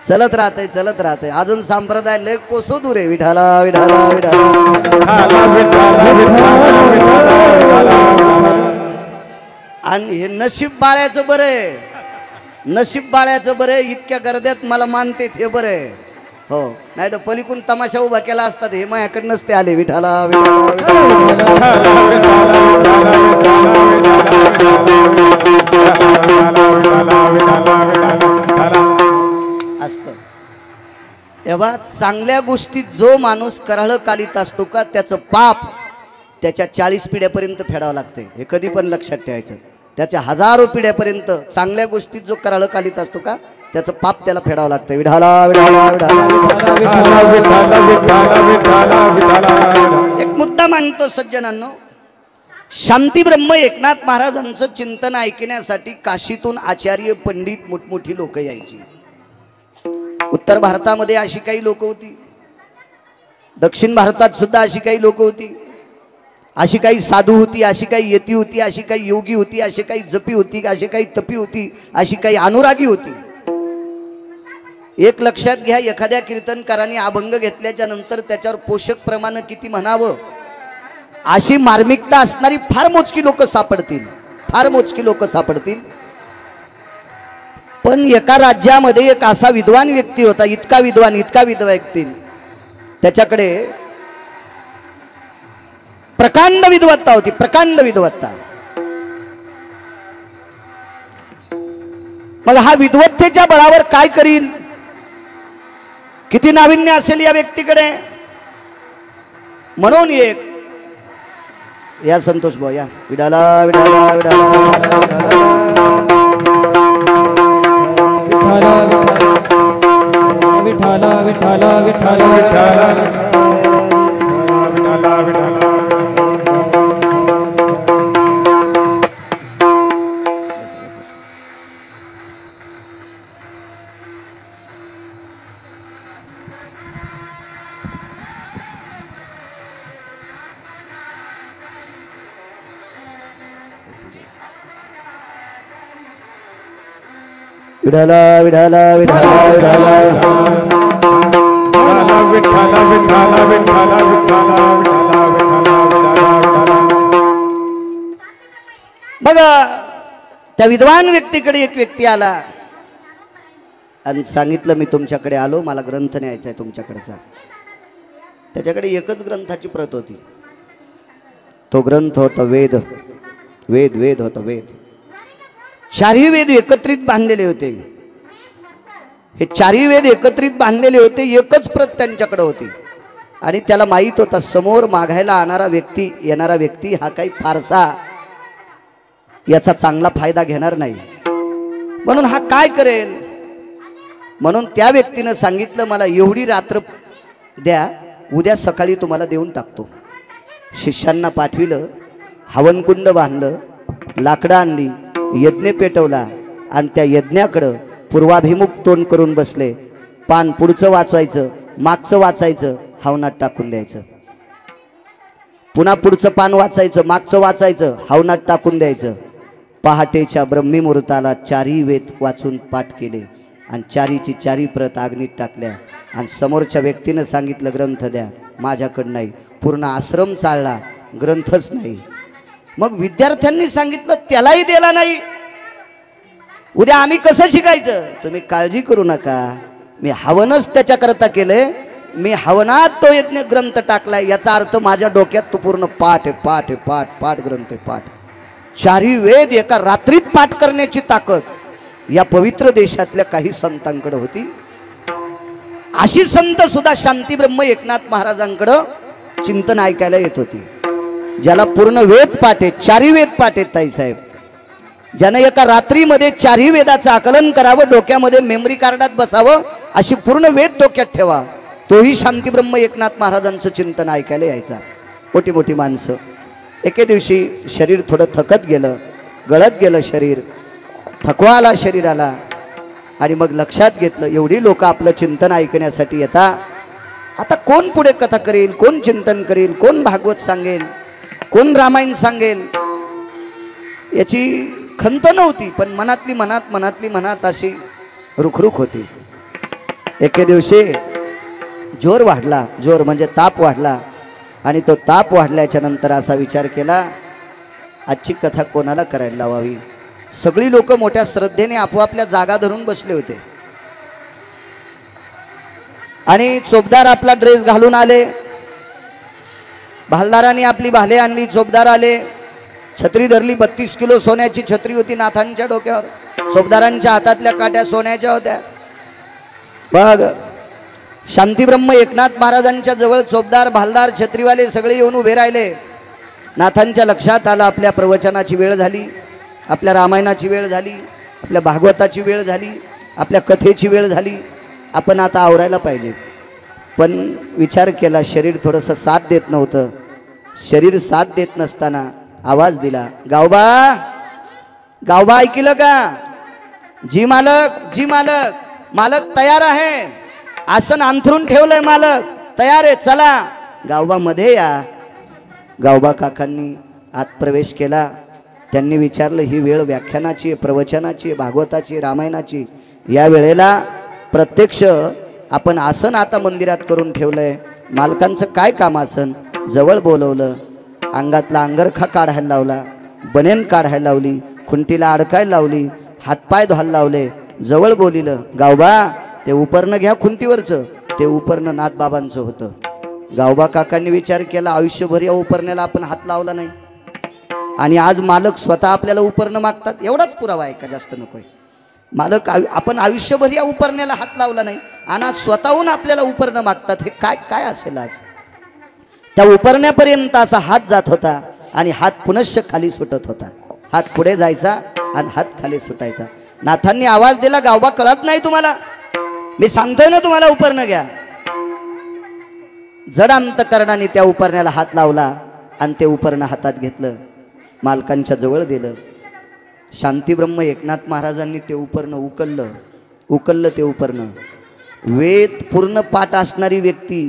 Speaker 1: चलत राहते चलत राहते. अजून संप्रदाय लय कोसो दूर आहे. विठाला विठाला विठाला आणि हे नशीब बाळ्याचं बरं आहे, नशीब बाळ्याचं बरं आहे. इतक्या गर्द्यात मला मानते हे बरं आहे. हो, नाही तर पलीकडून तमाशा उभा केला असतात, हे माझ्याकडे नसते आले. विठाला असतं. तेव्हा चांगल्या गोष्टीत जो माणूस कराळ कालित असतो का त्याचं पाप त्याच्या 40 पिढ्यापर्यंत फेडावं लागते. हे कधी पण लक्षात ठेवायचं. त्याच्या हजारो पिढ्यापर्यंत चांगल्या गोष्टीत जो कराळ कालित असतो का त्याचं पाप त्याला फेडावं लागतं. विठाला एक मुद्दा मांडतो सज्जनांनो. शांती ब्रह्म एकनाथ महाराजांचं चिंतन ऐकण्यासाठी काशीतून आचार्य पंडित मोठमोठी लोक यायची. उत्तर भारतामध्ये अशी काही लोक होती, दक्षिण भारतात सुद्धा अशी काही लोक होती, अशी काही साधू होती, अशी काही यती होती, अशी काही योगी होती, अशी काही जपी होती, अशी काही तपी होती, अशी काही अनुरागी होती. एक लक्षात घ्या, एखाद्या कीर्तनकाराने अभंग घेतल्याच्या नंतर त्याच्यावर पोषक प्रमाण किती म्हणावं अशी मार्मिकता असणारी फार मोजकी लोक सापडतील, फार मोजकी लोक सापडतील. पण एका राज्यामध्ये एक असा विद्वान व्यक्ती होता, इतका विद्वान व्यक्ती, त्याच्याकडे प्रकांड विद्वत्ता होती, प्रकांड विद्वत्ता. मग हा विद्वत्तेच्या बळावर काय करील, किती नाविन्य असेल या व्यक्तीकडे. म्हणून एक या संतोष भाऊ या विडाला विडाला विडाला
Speaker 2: विठाला विठाला विठाला विठाला
Speaker 1: विठाला विठाला विठाला विठाला
Speaker 2: विठाला विठाला विठाला
Speaker 1: बघा. त्या विद्वान व्यक्तीकडे एक व्यक्ती आला आणि सांगितलं मी तुमच्याकडे आलो, मला ग्रंथ न्यायचा आहे तुमच्याकडचा. त्याच्याकडे एकच ग्रंथाची प्रत होती. तो ग्रंथ होता वेद. वेद वेद होता वेद. चारही वेद एकत्रित बांधलेले होते. हे चारही वेद एकत्रित बांधलेले होते. एकच प्रत त्यांच्याकडे होती आणि त्याला माहीत होता समोर मागायला येणारा व्यक्ती हा काही फारसा याचा चांगला फायदा घेणार नाही, म्हणून हा काय करेल. म्हणून त्या व्यक्तीनं सांगितलं मला एवढी रात्र द्या, उद्या सकाळी तुम्हाला देऊन टाकतो. शिष्यांना पाठविलं, हवनकुंड बांधलं, लाकडं आणली, यज्ञ पेटवला आणि त्या यज्ञाकडं पूर्वाभिमुख तोंड करून बसले. पान पुढचं वाचवायचं, मागचं वाचायचं, हवनात टाकून द्यायचं. पुन्हा पुढचं पान वाचायचं, मागचं वाचायचं, हवनात टाकून द्यायचं. पहाटेच्या ब्रह्मी मुहूर्ताला 4ही वेद वाचून पाठ केले आणि 4ची 4 प्रत अग्नीत टाकल्या आणि समोरच्या व्यक्तीनं सांगितलं ग्रंथ द्या. माझ्याकडं नाही. पूर्ण आश्रम चालला, ग्रंथच नाही. मग विद्यार्थ्यांनी सांगितलं त्यालाही दिला नाही. उद्या आम्ही कसं शिकायचं? तुम्ही काळजी करू नका, मी हवनच त्याच्याकरता केलंय. मी हवनात तो यज्ञ ग्रंथ टाकलाय. याचा अर्थ माझ्या डोक्यात तो पूर्ण पाठ आहे, पाठ आहे, पाठ पाठ ग्रंथ आहे, पाठ. 4ही वेद एका रात्रीत पाठ करण्याची ताकद या पवित्र देशातल्या काही संतांकडे होती. अशी संत सुद्धा शांती ब्रह्म एकनाथ महाराजांकडं चिंतन ऐकायला येत होती. ज्याला पूर्ण वेद पाठ आहे, 4ही वेद पाठ आहेत ताईसाहेब, ज्यानं एका रात्रीमध्ये 4ही वेदाचं आकलन करावं, डोक्यामध्ये मेमरी कार्डात बसावं, अशी पूर्ण वेद डोक्यात ठेवा, तोही शांती ब्रह्म एकनाथ महाराजांचं चिंतन ऐकायला यायचा. मोठी मोठी माणसं. एके दिवशी शरीर थोडं थकत गेलं, गळत गेलं शरीर, थकवा आला शरीराला. आणि मग लक्षात घेतलं एवढी लोक आपलं चिंतन ऐकण्यासाठी येतात, आता कोण पुढे कथा करेल, कोण चिंतन करेल, कोण भागवत सांगेल, कोण रामायण सांगेल, याची खंत नव्हती. पण मनातली मनात अशी रुखरुख होती. एके दिवशी जोर वाढला, जोर म्हणजे ताप वाढला. आणि तो ताप वाढल्याच्या नंतर असा विचार केला, आजची कथा कोणाला करायला लावावी. सगळी लोक मोठ्या श्रद्धेने आपोआपल्या जागा धरून बसले होते. आणि चोपदार आपला ड्रेस घालून आले, भालदारांनी आपली भाले आणली, चोपदार आले, छत्री धरली. 32 किलो सोन्याची छत्री होती नाथांच्या डोक्यावर. चोपदारांच्या हातातल्या काट्या सोन्याच्या होत्या. बघ, शांती ब्रह्म एकनाथ महाराजांच्या जवळ चोपदार, भालदार, छत्रीवाले सगळे येऊन उभे राहिले. नाथांच्या लक्षात आलं आपल्या प्रवचनाची वेळ झाली, आपल्या रामायणाची वेळ झाली, आपल्या भागवताची वेळ झाली, आपल्या कथेची वेळ झाली, आपण आता आवरायला पाहिजे. पण विचार केला, शरीर थोडंसं साथ देत नव्हतं. शरीर साथ देत नसताना आवाज दिला, गावबा, गावबा ऐकलं का? जी मालक, जी मालक, मालक तयार आहे, आसन अंथरून ठेवलंय, मालक तयार आहे, चला. गावबा मध्ये या. गावबा काकांनी आत प्रवेश केला. त्यांनी विचारलं, ही वेळ व्याख्यानाची आहे, प्रवचनाची आहे, भागवताची, रामायणाची. या वेळेला प्रत्यक्ष आपण आसन आता मंदिरात करून ठेवलंय, मालकांचं काय काम? आसन. जवळ बोलवलं, अंगातला अंगरखा काढायला लावला, बनेन काढायला लावली, खुंटीला अडकायला लावली, हातपाय धुवायला लावले, जवळ बोलिलं, गावबा ते उपरणं घ्या खुंटीवरचं. ते उपरणं नाथबाबांचं होतं. गावबा काकांनी विचार केला, आयुष्यभर या उपरण्याला आपण हात लावला नाही आणि आज मालक स्वतः आपल्याला उपरणं मागतात. एवढाच पुरावा आहे का? जास्त नकोय. मालक आपण आयुष्यभर या उपरण्याला हात लावला नाही आणि आज स्वतःहून आपल्याला उपरणं मागतात. हे काय काय असेल? आज त्या उपरण्यापर्यंत असा हात जात होता आणि हात पुनश्च खाली सुटत होता. हात पुढे जायचा आणि हात खाली सुटायचा. नाथांनी आवाज दिला, गावबा कळत नाही तुम्हाला? मी सांगतोय ना तुम्हाला, उपरणं घ्या. जड अंतकरणाने त्या उपरण्याला हात लावला आणि ते उपरणं हातात घेतलं, मालकांच्या जवळ दिलं. शांती ब्रह्म एकनाथ महाराजांनी ते उपरणं उकललं ते उपरणं. वेद पूर्ण पाठ असणारी व्यक्ती,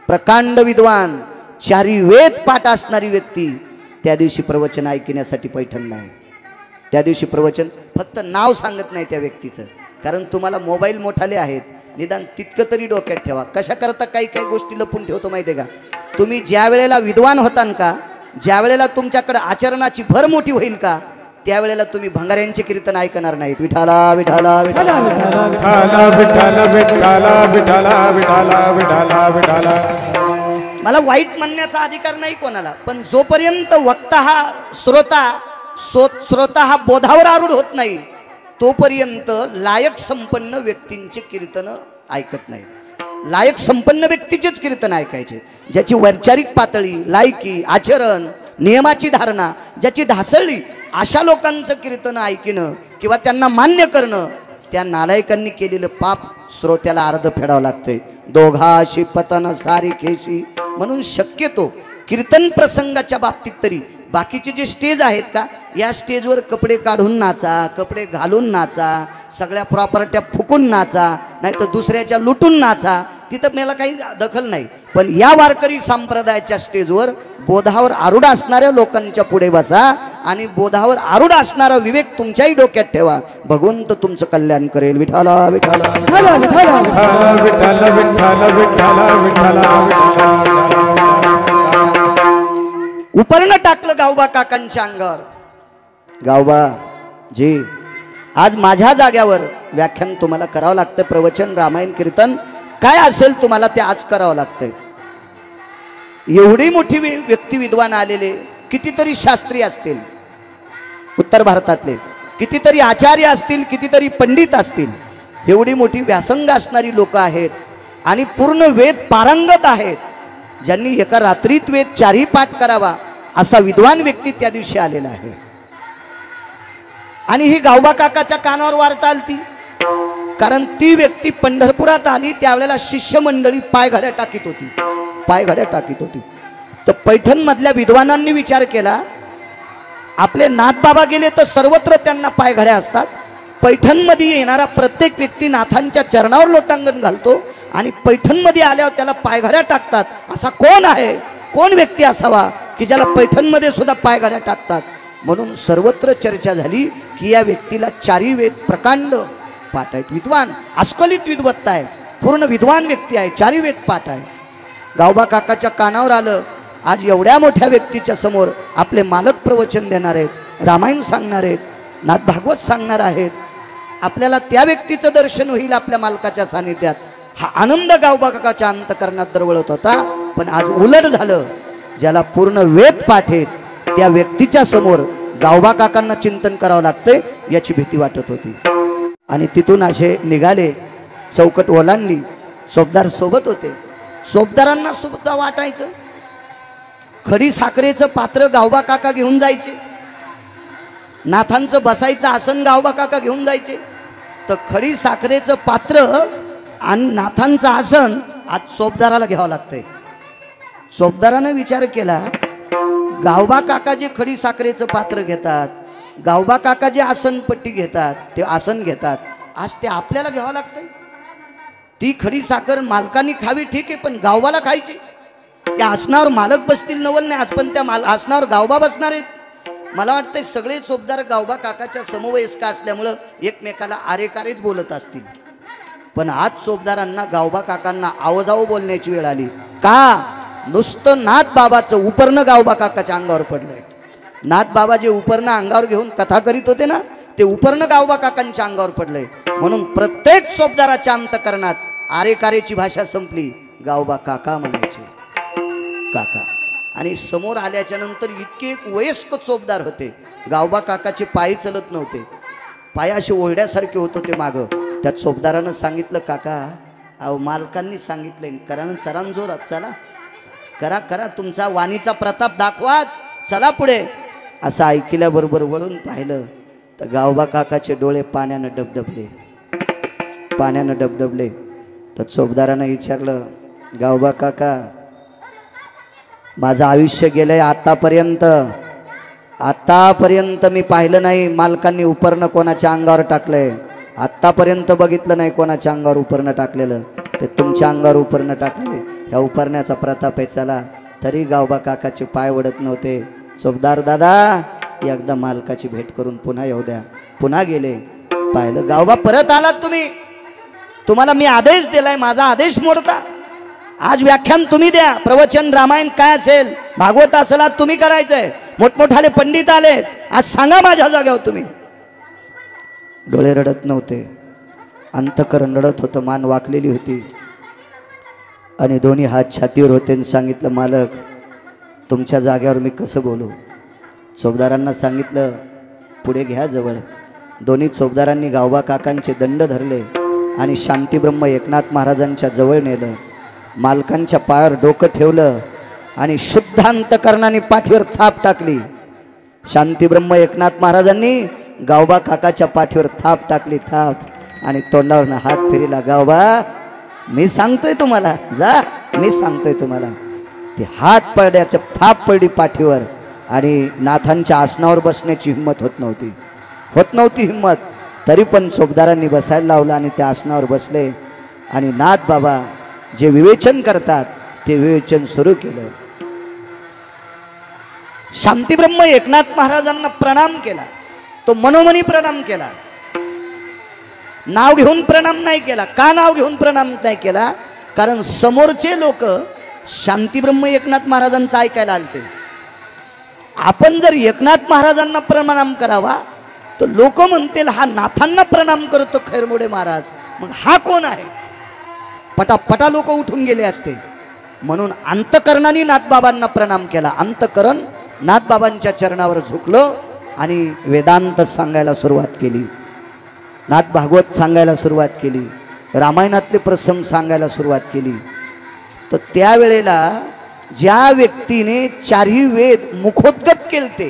Speaker 1: प्रकांड विद्वान, 4ही वेद पाठ असणारी व्यक्ती त्या दिवशी प्रवचन ऐकण्यासाठी पैठणला आहे. त्या दिवशी प्रवचन, फक्त नाव सांगत नाही त्या व्यक्तीचं, कारण तुम्हाला मोबाईल मोठाले आहेत, निदान तितकं तरी डोक्यात ठेवा. कशा करता काही काही गोष्टी लपून ठेवतो माहिती आहे का? तुम्ही ज्या वेळेला विद्वान होतान का, ज्या वेळेला तुमच्याकडे आचरणाची भर मोठी होईल का, त्यावेळेला तुम्ही भंगाऱ्यांचे कीर्तन ऐकणार नाहीत. विठाला विठाला विठाला विठाला विठाला विठाला विठाला विठाला विठाला विठाला. मला वाईट म्हणण्याचा अधिकार नाही कोणाला, पण जोपर्यंत वक्ता हा श्रोता हा बोधावर आरूढ होत नाही, तोपर्यंत लायक संपन्न व्यक्तींचे कीर्तन ऐकत नाही. लायक संपन्न व्यक्तीचेच कीर्तन ऐकायचे, ज्याची वैचारिक पातळी, लायकी, आचरण, नियमाची धारणा ज्याची ढासळली, अशा लोकांचं कीर्तन ऐकणं किंवा त्यांना मान्य करणं, त्या नालायकांनी केलेलं पाप श्रोत्याला अर्ध फेडावं लागतंय. दोघाशी पतन सारी खेशी. म्हणून शक्यतो कीर्तन प्रसंगाच्या बाबतीत तरी बाकीचे जे स्टेज आहेत का, या स्टेजवर कपडे काढून नाचा, कपडे घालून नाचा, सगळ्या प्रॉपर्ट्या फुकून नाचा, नाही तर दुसऱ्याच्या लुटून नाचा, तिथं मला काही दखल नाही. पण या वारकरी संप्रदायाच्या स्टेजवर बोधावर आरूढ असणाऱ्या लोकांच्या पुढे बसा आणि बोधावर आरूढ असणारा विवेक तुमच्याही डोक्यात ठेवा. भगवंत तुमचं कल्याण करेल. विठाला विठाला विठाला विठाला विठाला विठाला विठाला. उपरणं टाकलं गावबा काकांच्या अंगावर. गावबा जी, आज माझ्या जाग्यावर व्याख्यान तुम्हाला करावं लागतं. प्रवचन, रामायण, कीर्तन काय असेल तुम्हाला ते आज करावं लागतंय. एवढी मोठी व्यक्ती विद्वान आलेले, कितीतरी शास्त्री असतील उत्तर भारतातले, कितीतरी आचार्य असतील, कितीतरी पंडित असतील, एवढी मोठी व्यासंग असणारी लोक आहेत आणि पूर्ण वेद पारंगत आहेत. ज्यांनी एका रात्रीत वेद 4ही पाठ करावा असा विद्वान व्यक्ती त्या दिवशी आलेला आहे. आणि ही गावबा काकाच्या कानावर वार्ता आलती, कारण ती व्यक्ती पंढरपुरात आली त्यावेळेला शिष्यमंडळी पायघड्या टाकीत होती, पायघड्या टाकीत होती. तर पैठण मधल्या विद्वानांनी विचार केला, आपले नाथबाबा गेले तर सर्वत्र त्यांना पायघड्या असतात, पैठणमध्ये येणारा प्रत्येक व्यक्ती नाथांच्या चरणावर लोटांगण घालतो आणि पैठणमध्ये आल्यावर त्याला पायघड्या टाकतात. असा कोण आहे, कोण व्यक्ती असावा की ज्याला पैठणमध्ये सुद्धा पायघड्या टाकतात. म्हणून सर्वत्र चर्चा झाली की या व्यक्तीला 4ही वेद प्रकांड पाठ आहेत. विद्वान, अस्खलित विद्वत्ता आहे, पूर्ण विद्वान व्यक्ती आहे, 4ही वेद पाठ आहे. गावबा काकाच्या कानावर आलं, आज एवढ्या मोठ्या व्यक्तीच्या समोर आपले मालक प्रवचन देणार आहेत, रामायण सांगणार आहेत, नाथ भागवत सांगणार आहेत. आपल्याला त्या व्यक्तीचं दर्शन होईल आपल्या मालकाच्या सानिध्यात. हा आनंद गावबा काकाच्या अंतकरणात दरवळत होता. पण आज उलट झालं, ज्याला पूर्ण वेद पाठ आहेत त्या व्यक्तीच्या समोर गावबा काकांना चिंतन करावं लागतंय याची भीती वाटत होती. आणि तिथून असे निघाले, चौकट ओलांडली, चोपदार सोबत होते. चोपदारांना सुद्धा वाटायचं, खडी साखरेचं पात्र गावबा काका घेऊन जायचे, नाथांचं बसायचं आसन गावबा काका घेऊन जायचे. तर खडी साखरेचं पात्र आणि नाथांचं आसन आज चोपदाराला घ्यावं लागतंय. चोपदारानं विचार केला, गावबा काका जे खडी साखरेचं पात्र घेतात, गावबा काका जे आसनपट्टी घेतात, ते आसन घेतात, आज ते आपल्याला घ्यावं लागतंय. ती खडी साखर मालकांनी खावी ठीक आहे, पण गावबाला खायची. त्या आसनावर मालक बसतील नवल नाही, आज पण त्या आसनावर गावबा बसणार आहेत. मला वाटतंय सगळे चोपदार गावबा काकाच्या समवयस्क असल्यामुळं एकमेकाला आरेकारेच बोलत असतील. पण आज चोपदारांना गावबा काकांना आवजावं बोलण्याची वेळ आली. का? नुसतं नाथ बाबाचं उपरणं गावबा काकाच्या अंगावर पडलंय. नाथ बाबा जे उपरणं अंगावर घेऊन कथा करीत होते ना, ते उपरणं गावबा काकांच्या अंगावर पडलंय. म्हणून प्रत्येक चोपदाराच्या अंतकरणात आरेकारेची भाषा संपली, गावबा काका म्हणायचे, काका. आणि समोर आल्याच्या नंतर इतके एक वयस्क चोपदार होते, गावबा काकाचे पाय चलत नव्हते, पाय असे ओरड्यासारखे होत होते मागं. त्या चोपदारानं सांगितलं, काका अहो मालकांनी सांगितलंय, करा ना चराम जोरात, चला करा करा, तुमचा वाणीचा प्रताप दाखवाच, चला पुढे. असं ऐकल्याबरोबर वळून पाहिलं तर गावबा काकाचे डोळे पाण्यानं डबडबले, पाण्यानं डबडबले. तर चोपदारानं विचारलं, गावबा काका माझं आयुष्य गेलंय आतापर्यंत, आतापर्यंत मी पाहिलं नाही मालकांनी उपरणं कोणाच्या अंगावर टाकलंय, आत्तापर्यंत बघितलं नाही कोणाच्या अंगावर उपरणं टाकलेलं, ते तुमच्या अंगावर उपरणं टाकले. ह्या उपरण्याचा प्रताप आहे, चला. तरी गावबा काकाचे पाय वडत नव्हते. चोपदार दादा एकदा मालकाची भेट करून पुन्हा येऊ द्या. पुन्हा गेले, पाहिलं, गावबा परत आलात तुम्ही, तुम्हाला मी आदेश दिलाय, माझा आदेश मोडता. आज व्याख्यान तुम्ही द्या, प्रवचन रामायण काय असेल, भागवत असेल आज तुम्ही करायचंय, मोठमोठाले पंडित आलेत, आज सांगा माझ्या जागेवर तुम्ही. डोळे रडत नव्हते, अंतकरण रडत होतं, मान वाकलेली होती आणि दोन्ही हात छातीवर होते. आणि सांगितलं, मालक तुमच्या जागेवर मी कसं बोलू. चोपदारांना सांगितलं, पुढे घ्या जवळ. दोन्ही चोपदारांनी गावबा काकांचे दंड धरले आणि शांतीब्रह्म एकनाथ महाराजांच्या जवळ नेलं. मालकांच्या पायावर डोकं ठेवलं आणि शुद्ध अंतकरणाने पाठीवर थाप टाकली. शांतीब्रह्म एकनाथ महाराजांनी गावबा काकाच्या पाठीवर थाप टाकली, थाप. आणि तोंडावरनं हात फिरला, गावबा मी सांगतोय तुम्हाला, जा मी सांगतोय तुम्हाला. ते हात पडल्याच्या थाप पडली पाठीवर आणि नाथांच्या आसनावर बसण्याची हिंमत होत नव्हती हिंमत. तरी पण चोपदारांनी बसायला लावलं आणि त्या आसनावर बसले आणि नाथ बाबा जे विवेचन करतात ते विवेचन सुरू केलं. शांतीब्रह्म एकनाथ महाराजांना प्रणाम केला. तो मनोमनी प्रणाम केला, नाव घेऊन प्रणाम नाही केला. का नाव घेऊन प्रणाम नाही केला? कारण समोरचे लोक शांतीब्रह्म एकनाथ महाराजांचं ऐकायला आलते. आपण जर एकनाथ महाराजांना प्रणाम करावा तर लोक म्हणतील हा नाथांना प्रणाम करतो खैरमोडे महाराज, मग हा कोण आहे? पटापटा लोक उठून गेले असते. म्हणून अंतकरणाने नाथबाबांना प्रणाम केला. अंतकरण नाथबाबांच्या चरणावर झुकलं आणि वेदांत सांगायला सुरुवात केली, नाथ भागवत सांगायला सुरुवात केली, रामायणातले प्रसंग सांगायला सुरुवात केली. तर त्यावेळेला ज्या व्यक्तीने चारही वेद मुखोद्गत केलते,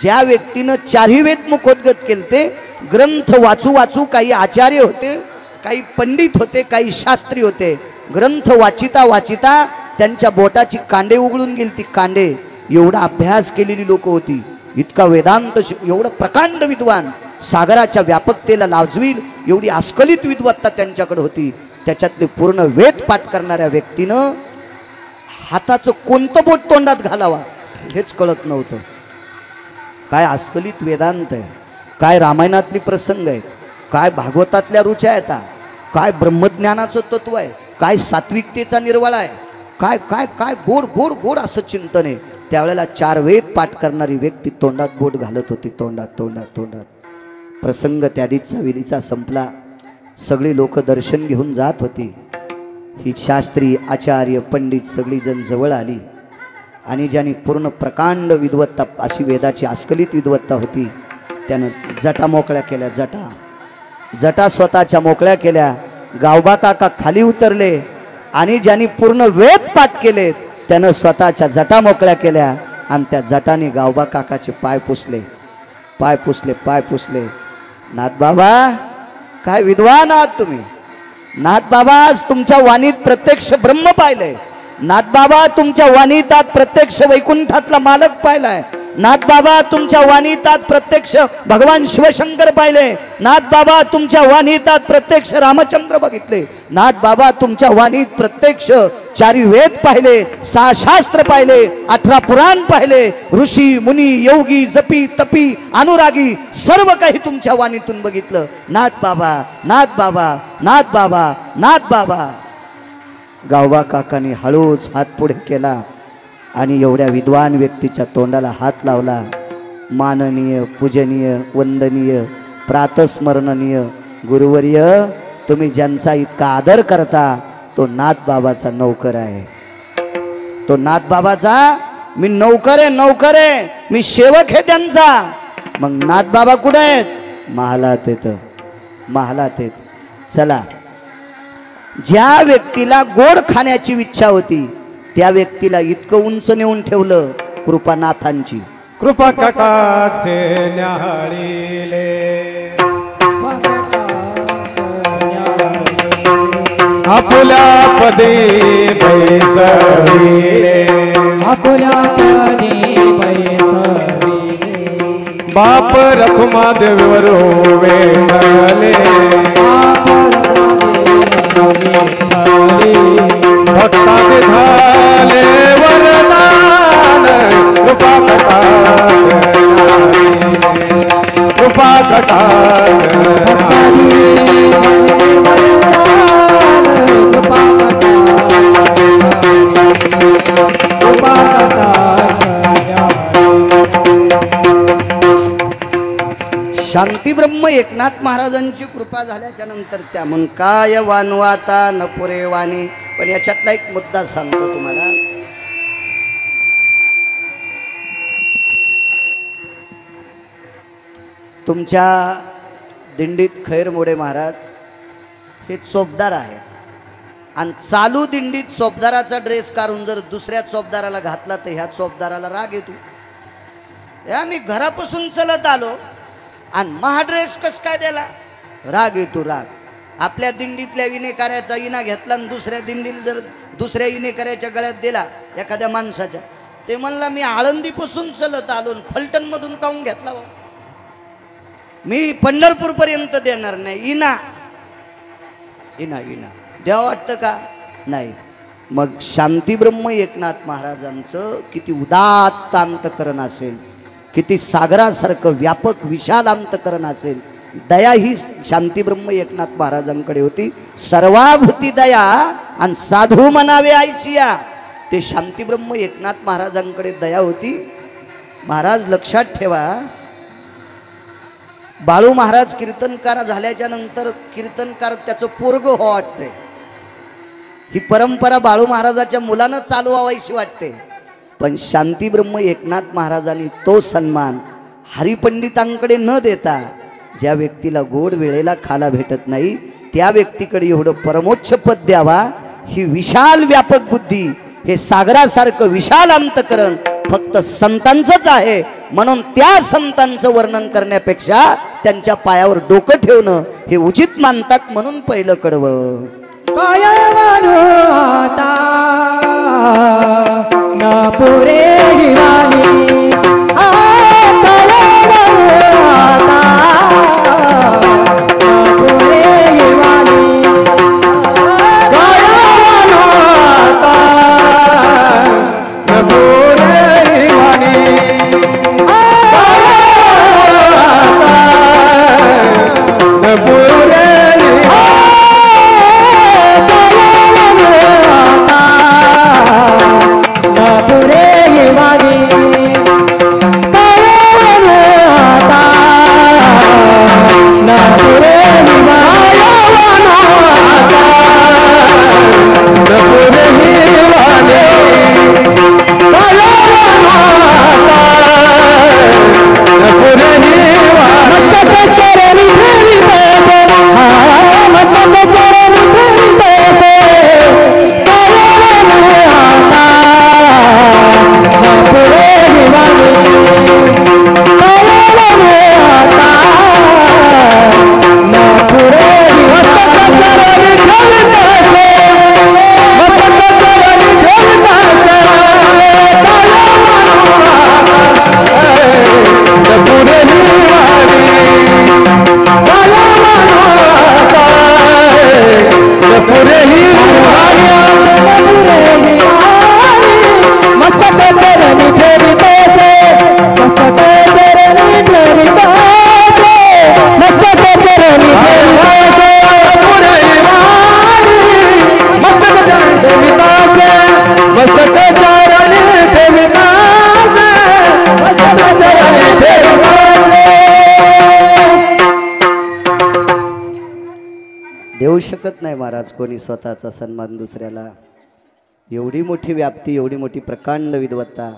Speaker 1: ज्या व्यक्तीनं चारही वेद मुखोद्गत केलते, ग्रंथ वाचू वाचू काही आचार्य होते, काही पंडित होते, काही शास्त्री होते. ग्रंथ वाचिता वाचिता त्यांच्या बोटाची कांडे उघडून गेली. ती कांडे एवढा अभ्यास केलेली लोक होती, इतका वेदांत, एवढं प्रकांड विद्वान, सागराच्या व्यापकतेला लाजवील एवढी आस्खलित विद्वत्ता त्यांच्याकडे होती. त्याच्यातले पूर्ण वेद पाठ करणाऱ्या व्यक्तीनं हाताचं कोणतं बोट तोंडात घालावा हेच कळत नव्हतं. काय आस्खलित वेदांत आहे, काय रामायणातली प्रसंग आहे, काय भागवतातल्या रुच्या येतात, काय ब्रह्मज्ञानाचं तत्व आहे, काय सात्विकतेचा निर्वाळा आहे, काय काय काय गोड गोड गोड असं चिंतन आहे. त्यावेळेला चार वेद पाठ करणारी व्यक्ती तोंडात बोट घालत होती, तोंडात तोंडात तोंडात. प्रसंग त्यादीचा विधीचा संपला. सगळी लोक दर्शन घेऊन जात होती. ही शास्त्री आचार्य पंडित सगळी जण जवळ आली आणि ज्यांनी पूर्ण प्रकांड विद्वत्ता, अशी वेदाची आस्खलित विद्वत्ता होती, त्यानं जटा मोकळ्या केल्या. जटा स्वतःच्या मोकळ्या केल्या. गावबा काका खाली उतरले आणि ज्यांनी पूर्ण वेद पाठ केलेत त्यानं स्वतःच्या जटा मोकळ्या केल्या आणि त्या जटाने गावबा काकाचे पाय पुसले. नाथबाबा काय विद्वान आहात तुम्ही. नाथबाबा आज तुमच्या वाणीत प्रत्यक्ष ब्रह्म पाहिलंय. नाथबाबा तुमच्या वाणीत आज प्रत्यक्ष वैकुंठातला मालक पाहिलाय. नाथबाबा तुमच्या वाणीत आज प्रत्यक्ष भगवान शिवशंकर पाहिले. नाथबाबा तुमच्या वाणीत आज प्रत्यक्ष रामचंद्र बघितले. नाथबाबा तुमच्या वाणीत प्रत्यक्ष चारी वेद पाहिले, 6 शास्त्र पाहिले, 18 पुराण पाहिले, ऋषी मुनी योगी जपी तपी अनुरागी सर्व काही तुमच्या वाणीतून बघितलं. नाथबाबा नाथबाबा नाथबाबा नाथबाबा. गावबा काकाने हळूच हात पुढे केला आणि एवढ्या विद्वान व्यक्तीच्या तोंडाला हात लावला. माननीय पूजनीय वंदनीय प्रातस्मरणीय गुरुवर्य, तुम्ही ज्यांचा इतका आदर करता तो नाथबाबाचा नौकर आहे. तो नाथबाबाचा मी नौकर आहे, मी सेवक आहे त्यांचा. मग नाथबाबा कुठे आहेत? महालात आहेत. चला, ज्या व्यक्तीला गोड खाण्याची इच्छा होती त्या व्यक्तीला इतकं उंच नेऊन ठेवलं कृपानाथांची.
Speaker 2: कृपा कटाक्षे न्याहाळीले, आपुल्या पदे बैसविले, बाप रखुमा देवरो वेंगले, भक्ता झाले वरदान, कृपा कटाक्ष, कृपा कटाक्ष.
Speaker 1: शांतीब्रह्म एकनाथ महाराजांची कृपा झाल्याच्या नंतर त्या म्हणून काय वानवाता न पुरे वाणी. पण याच्यातला एक मुद्दा सांगतो तुम्हाला. तुमच्या दिंडीत खैरमोडे महाराज हे चोपदार आहेत आणि चालू दिंडीत चोपदाराचा ड्रेस काढून जर दुसऱ्या चोपदाराला घातला तर ह्या चोपदाराला राग येतो. या मी घरापासून चलत आलो आणि महा ड्रेस कस काय द्याला, राग येतो राग. आपल्या दिंडीतल्या विनेकार्याचा इना घेतला आणि दुसऱ्या दिंडीला जर दुसऱ्या विनेकार्याच्या गळ्यात दिला एखाद्या माणसाच्या, ते म्हणला मी आळंदीपासून चलत आलो, फलटण मधून काऊन घेतला बा? मी पंढरपूर पर्यंत देणार नाही. इना इना इना द्या वाटतं का? नाही. मग शांतीब्रह्म एकनाथ महाराजांचं किती उदात्त अंतकरण असेल, किती सागरासारखं व्यापक विशाल अंतकरण असेल. दया ही शांतीब्रह्म एकनाथ महाराजांकडे होती. सर्वाभूती दया आणि साधू म्हणावे आयशिया, ते शांतीब्रह्म एकनाथ महाराजांकडे दया होती. महाराज लक्षात ठेवा, बाळू महाराज कीर्तनकार झाल्याच्या नंतर कीर्तनकार त्याचं पोरग हो वाटतंय. ही परंपरा बाळू महाराजाच्या मुलानं चालवायची वाटते. पण शांतीब्रह्म एकनाथ महाराजांनी तो सन्मान हरिपंडितांकडे न देता, ज्या व्यक्तीला गोड वेळेला खाला भेटत नाही त्या व्यक्तीकडे एवढं परमोच्च पद द्यावा, ही विशाल व्यापक बुद्धी, हे सागरासारखं विशाल अंतकरण फक्त संतांचंच आहे. म्हणून त्या संतांचं वर्णन करण्यापेक्षा त्यांच्या पायावर डोकं ठेवणं हे उचित मानतात. म्हणून पहिलं कडवं
Speaker 2: काय मानो आता ना पुरे हिवानी, काय मानो आता ना पुरे हिवानी, काय मानो आता ना पुरे हिवानी, ना पुरे
Speaker 1: देऊ शकत नाही महाराज कोणी स्वतःचा सन्मान दुसऱ्याला. एवढी मोठी व्याप्ती, एवढी मोठी प्रकांड विद्वत्ता,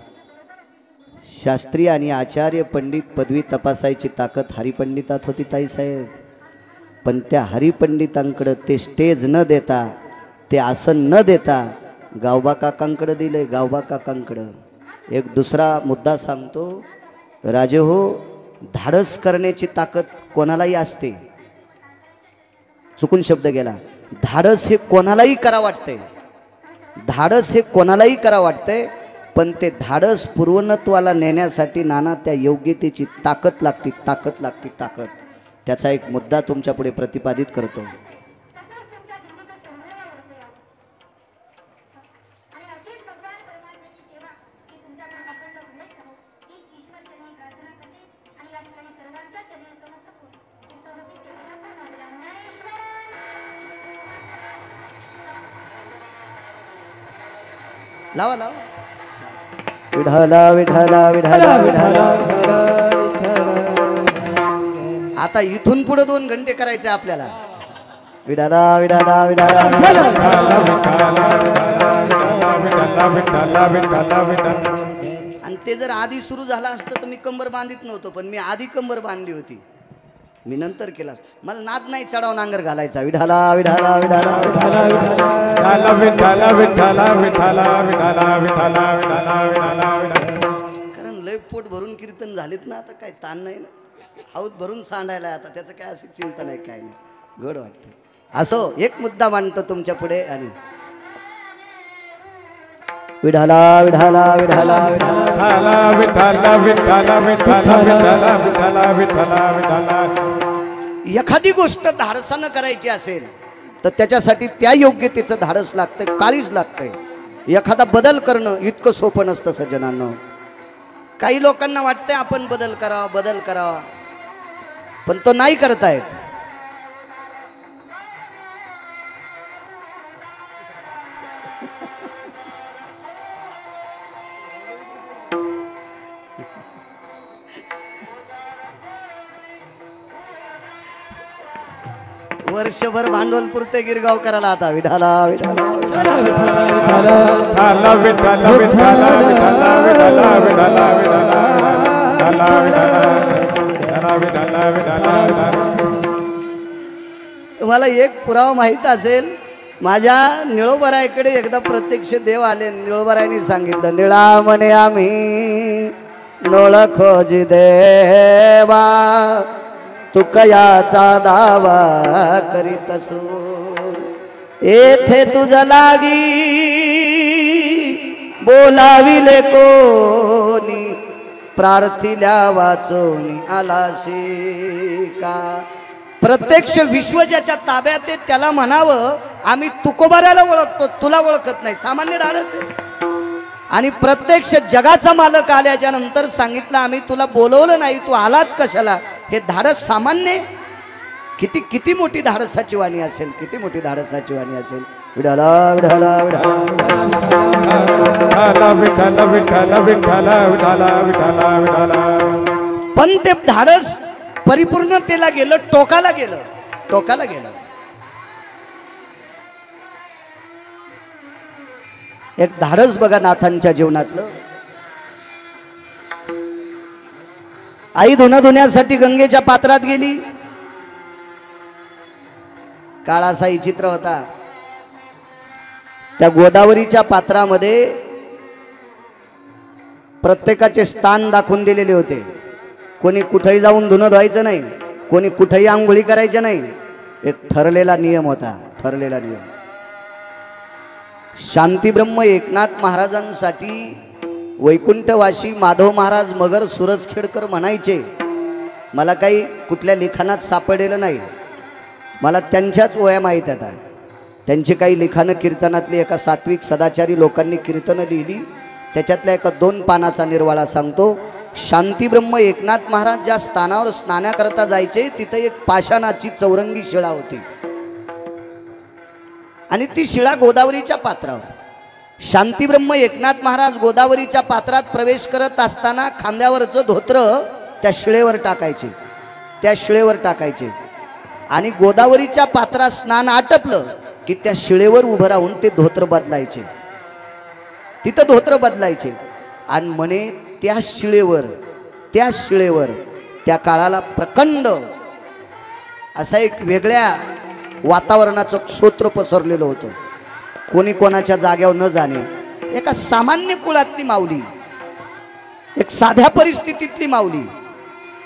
Speaker 1: शास्त्रीय आणि आचार्य पंडित पदवी तपासायची ताकद हरिपंडितात होती ताईसाहेब. पण त्या हरिपंडितांकडं ते स्टेज न देता, ते आसन न देता गावबा काकांकडं दिले. गावबा काकांकडं एक दुसरा मुद्दा सांगतो राजे हो, धाडस करण्याची ताकद कोणालाही असते. चुकून शब्द गेला. धाडस हे कोणालाही करा वाटते, धाडस हे कोणालाही करा वाटते. पण ते धाडस पूर्वणत्वाला नेण्यासाठी नाना त्या योग्यतेची ताकद लागते, ताकद लागते, ताकद. त्याचा एक मुद्दा तुमच्या पुढे प्रतिपादित करतो. लावा लावा. विठाला विठाला विठाला विठाला. आता इथून पुढे 2 घंटे करायचे आपल्याला. विठाला विठाला विठाला. आणि ते जर आधी सुरू झालं असतं तर मी कंबर बांधित नव्हतो, पण मी आधी कंबर बांधली होती, मी नंतर केलास. मला नाद नाही चढावून नांगर घालायचा. विठाला विठाला विठाला विठाला विठाला विठाला विठाला विठाला विठाला विठाला. कारण लय पोट भरून कीर्तन झालेत ना, आता काय ताण नाही ना, हाऊत भरून सांडायला आता, त्याचं काय अशी चिंता नाही, काय नाही, गोड वाटतं. असो एक मुद्दा मांडतो तुमच्या पुढे. आणि विठाला विठाला विठाला विठाला
Speaker 2: विठाला विठाला विठाला विठाला विठाला विठाला विठाला.
Speaker 1: एखादी गोष्ट धाडसानं करायची असेल तर त्याच्यासाठी त्या योग्यतेचं धाडस लागतंय, काळीज लागतंय. एखादा बदल करणं इतकं सोपं नसतं सज्जनांनो. काही लोकांना वाटतंय आपण बदल करावा, पण तो नाही करतायत. वर्षभर भांडवल पुरते गिरगाव करायला आता विठाला विठाला विठाला
Speaker 2: विठाला विठाला विठाला विठाला विठाला विठाला विठाला विठाला विठाला.
Speaker 1: तुम्हाला एक पुरावा माहित असेल, माझ्या निळोबरायकडे एकदा प्रत्यक्ष देव आले. निळोबरायने सांगितलं, निळा म्हणे आम्ही नोळ खोजी देवा, तू कयाचा दावा करीत असो, येथे तुझ लागी बोलाविले कोणी, प्रार्थिल्या वाचोनी आलाशी का. प्रत्यक्ष विश्व ज्याच्या ताब्यात आहे त्याला म्हणावं आम्ही तुकोबाऱ्याला ओळखतो, तुला ओळखत नाही. सामान्य धाडस आहे. आणि प्रत्यक्ष जगाचा मालक आल्याच्या नंतर सांगितलं आम्ही तुला बोलवलं नाही, तू आलाच कशाला. हे धाडस सामान्य. किती किती मोठी धाडसाची वाणी असेल, किती मोठी धाडसाची वाणी असेल. विठाला विठाला विठाला
Speaker 2: विठाला विठाला विठाला विठाला विठाला विठाला.
Speaker 1: पण ते धाडस परिपूर्णतेला गेलं, टोकाला गेलं, टोकाला गेलं. एक धाडस बघा नाथांच्या जीवनातलं. आई धुणं धुण्यासाठी गंगेच्या पात्रात गेली. काळासाई चित्र होता. त्या गोदावरीच्या पात्रामध्ये प्रत्येकाचे स्थान दाखवून दिलेले होते. कोणी कुठेही जाऊन धुणं धुवायचं नाही, कोणी कुठेही आंघोळी करायचं नाही. एक ठरलेला नियम होता, ठरलेला नियम. शांतीब्रह्म एकनाथ महाराजांसाठी वैकुंठवासी माधव महाराज मगर सुरजखेडकर म्हणायचे, मला काही कुठल्या लिखाणात सापडलेलं नाही, मला त्यांच्याच ओया माहीत आहेत. त्यांची काही लिखाणं कीर्तनातली एका सात्विक सदाचारी लोकांनी कीर्तनं लिहिली, त्याच्यातल्या एका 2 पानाचा निर्वाळा सांगतो. शांतीब्रह्म एकनाथ महाराज ज्या स्थानावर स्नानाकरता जायचे तिथे एक पाषाणाची चौरंगी शिळा होती आणि ती शिळा गोदावरीच्या पात्रावर. शांतीब्रह्म एकनाथ महाराज गोदावरीच्या पात्रात प्रवेश करत असताना खांद्यावरचं धोत्र त्या शिळेवर टाकायचे, त्या शिळेवर टाकायचे. आणि गोदावरीच्या पात्रात स्नान आटपलं की त्या शिळेवर उभं राहून ते धोत्र बदलायचे, तिथं धोत्र बदलायचे. आणि म्हणे त्या शिळेवर त्या काळाला प्रखंड असा एक वेगळ्या वातावरणाचं क्षेत्र पसरलेलं होतं. कोणी कोणाच्या जाग्यावर न जाणे. एका सामान्य कुळातली माऊली, एक साध्या परिस्थितीतली माऊली.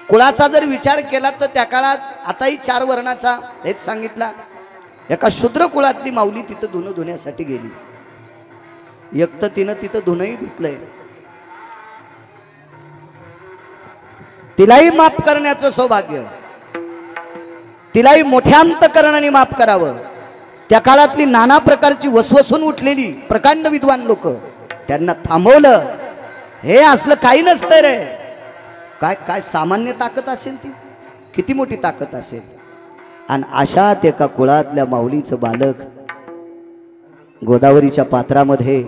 Speaker 1: कुळाचा जर विचार केला तर त्या काळात आताही 4 वर्णाचा हेच सांगितला. एका शूद्र कुळातली माऊली तिथं धुणं धुण्यासाठी गेली. एक तर तिनं तिथं धुणंही धुतलंय. तिलाही माफ करण्याचं सौभाग्य, तिलाही मोठ्या अंतकरणाने माफ करावं. त्या काळातली नाना प्रकारची वसवसून उठलेली प्रकांड विद्वान लोक त्यांना थांबवलं. हे असलं काही नसतं रे. काय काय सामान्य ताकद असेल ती, किती मोठी ताकद असेल. आणि अशात एका कुळातल्या माऊलीचं बालक गोदावरीच्या पात्रामध्ये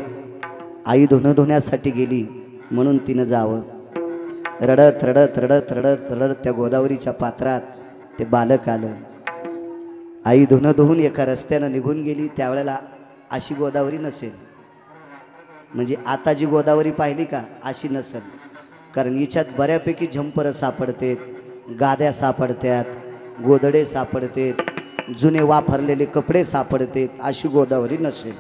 Speaker 1: आई धुणं धुण्यासाठी गेली म्हणून तिनं जावं. रडत रडत रडत रडत रडत त्या गोदावरीच्या पात्रात ते बालक आलं. आई धुणं धुवून एका रस्त्यानं निघून गेली. त्यावेळेला अशी गोदावरी नसेल, म्हणजे आता जी गोदावरी पाहिली का अशी नसेल. कारण हिच्यात बऱ्यापैकी झंपर सापडतेत, गाद्या सापडत्यात, गोदडे सापडतेत, जुने वापरलेले कपडे सापडतेत. अशी गोदावरी नसेल.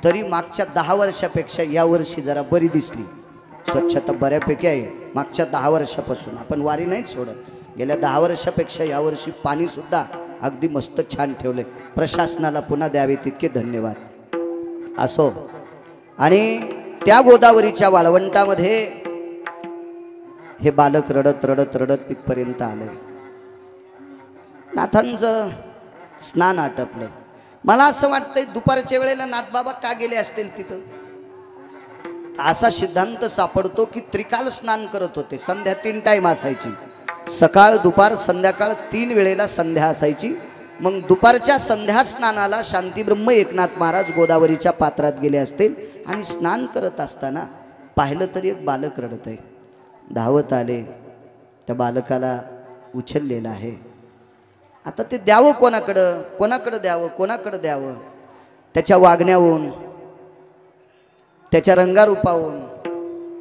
Speaker 1: तरी मागच्या 10 वर्षापेक्षा यावर्षी जरा बरी दिसली. स्वच्छता बऱ्यापैकी आहे. मागच्या 10 वर्षापासून आपण वारी नाहीच सोडत. गेल्या 10 वर्षापेक्षा यावर्षी पाणीसुद्धा अगदी मस्त छान ठेवले. प्रशासनाला पुन्हा द्यावे तितके धन्यवाद. असो. आणि त्या गोदावरीच्या वाळवंटामध्ये हे बालक रडत रडत रडत तिथपर्यंत आलंय. नाथांचं स्नान आटपलं. मला असं वाटतंय दुपारच्या वेळेला नाथबाबा का गेले असतील तिथं. असा सिद्धांत सापडतो की त्रिकाल स्नान करत होते. संध्या 3 टाइम असायची, सकाळ दुपार संध्याकाळ 3 वेळेला संध्या असायची. मग दुपारच्या संध्या स्नानाला शांतीब्रह्म एकनाथ महाराज गोदावरीच्या पात्रात गेले असतील आणि स्नान करत असताना पाहिलं तरी एक बालक रडत आहे. धावत आले, त्या बालकाला उचललेलं आहे. आता ते द्यावं कोणाकडं, कोणाकडं द्यावं, कोणाकडं द्यावं. त्याच्या वागण्याहून, त्याच्या रंगारूपाहून,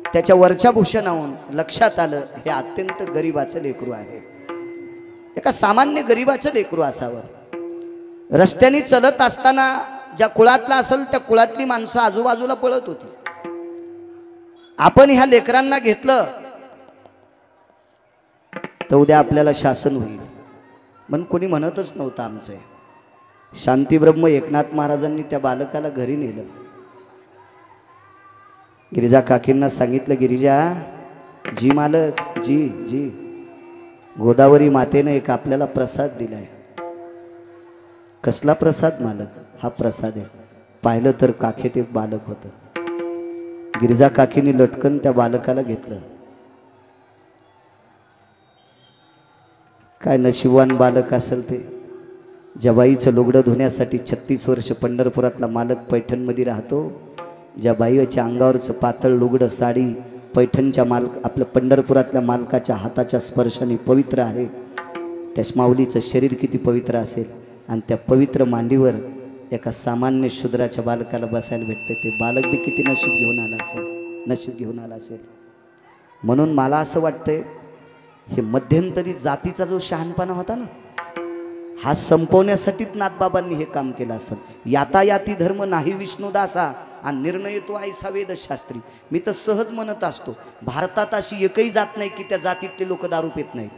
Speaker 1: त्याच्या वरच्या भूषणाहून लक्षात आलं हे अत्यंत गरिबाचं लेकरू आहे. एका सामान्य गरिबाचं लेकरू असावं. रस्त्याने चलत असताना ज्या कुळातला असेल त्या कुळातली माणसं आजूबाजूला पळत होती. आपण ह्या लेकरांना घेतलं तर उद्या आपल्याला शासन होईल म्हणून कोणी म्हणतच नव्हतं. आमचं शांतीब्रह्म एकनाथ महाराजांनी त्या बालकाला घरी नेलं. गिरिजा काकींना सांगितलं, गिरिजा जी मालक, जी जी गोदावरी मातेने एक आपल्याला प्रसाद दिलाय. कसला प्रसाद मालक? हा प्रसाद आहे. पाहिलं तर काखेत एक बालक होतं. गिरिजा काकीने लटकन त्या बालकाला घेतलं. काय नशिबवान बालक असेल ते. ज्या बाईचं लुगडं धुण्यासाठी 36 वर्ष पंढरपुरातला मालक पैठणमध्ये राहतो, ज्या बाईच्या अंगावरचं पातळ लुगडं साडी पैठणच्या आपल्या पंढरपुरातल्या मालकाच्या हाताच्या स्पर्शाने पवित्र आहे. त्या माऊलीचं शरीर किती पवित्र असेल आणि त्या पवित्र मांडीवर एका सामान्य शूद्राच्या बालकाला बसायला भेटते. ते बालक बी किती नशीब घेऊन आला असेल, नशीब घेऊन आला असेल. म्हणून मला असं वाटतंय हे मध्यंतरी जातीचा जो शहाणपणा होता ना, हा संपवण्यासाठीच नाथबाबांनी हे काम केलं असेल. यातायाती धर्म नाही विष्णुदासा आणि निर्णय तो ऐसा वेदशास्त्री. मी तर सहज म्हणत असतो, भारतात अशी एकही जात नाही की त्या जातीतले लोक दारू पित नाहीत.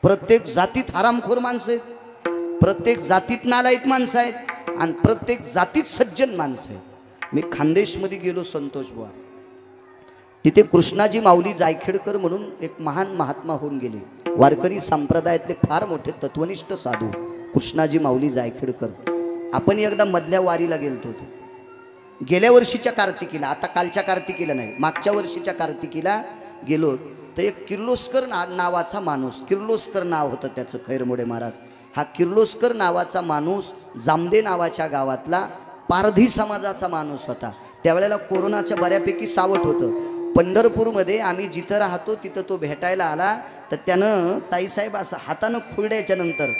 Speaker 1: प्रत्येक जातीत हरामखोर माणसं आहेत, प्रत्येक जातीत नालायक माणसं आहेत आणि प्रत्येक जातीत सज्जन माणसं आहेत. मी खानदेशमध्ये गेलो संतोष बुवा, तिथे कृष्णाजी माऊली जायखेडकर म्हणून एक महान महात्मा होऊन गेले. वारकरी संप्रदायातले फार मोठे तत्वनिष्ठ साधू कृष्णाजी माऊली जायखेडकर. आपण एकदा मधल्या वारीला गेलतो. गेल्या वर्षीच्या कार्तिकीला, आता कालच्या कार्तिकीला नाही, मागच्या वर्षीच्या कार्तिकीला गेलो. तर एक किर्लोस्कर नावाचा माणूस, किर्लोस्कर नाव होतं त्याचं, खैरमोडे महाराज. हा किर्लोस्कर नावाचा माणूस जामदे नावाच्या गावातला पारधी समाजाचा माणूस होता. त्यावेळेला कोरोनाच्या बऱ्यापैकी सावट होतं. पंढरपूरमध्ये आम्ही जिथं राहतो तिथं तो भेटायला आला. तर त्यानं ताईसाहेब असं हातानं खुरड्याच्या नंतर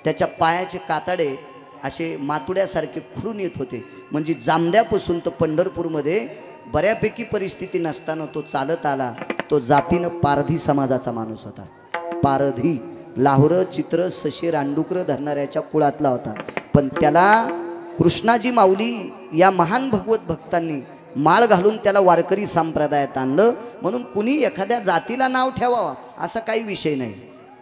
Speaker 1: त्याच्या पायाचे कातडे असे मातुड्यासारखे खुडून येत होते. म्हणजे जामद्यापासून तो पंढरपूरमध्ये बऱ्यापैकी परिस्थिती नसताना तो चालत आला. तो जातीनं पारधी समाजाचा माणूस होता. पारधी, लाहोर, चित्र, सशे, रांडुकर धरणाऱ्याच्या कुळातला होता. पण त्याला कृष्णाजी माऊली या महान भगवत भक्तांनी माळ घालून त्याला वारकरी संप्रदायात आणलं. म्हणून कुणी एखाद्या जातीला नाव ठेवावं असा काही विषय नाही.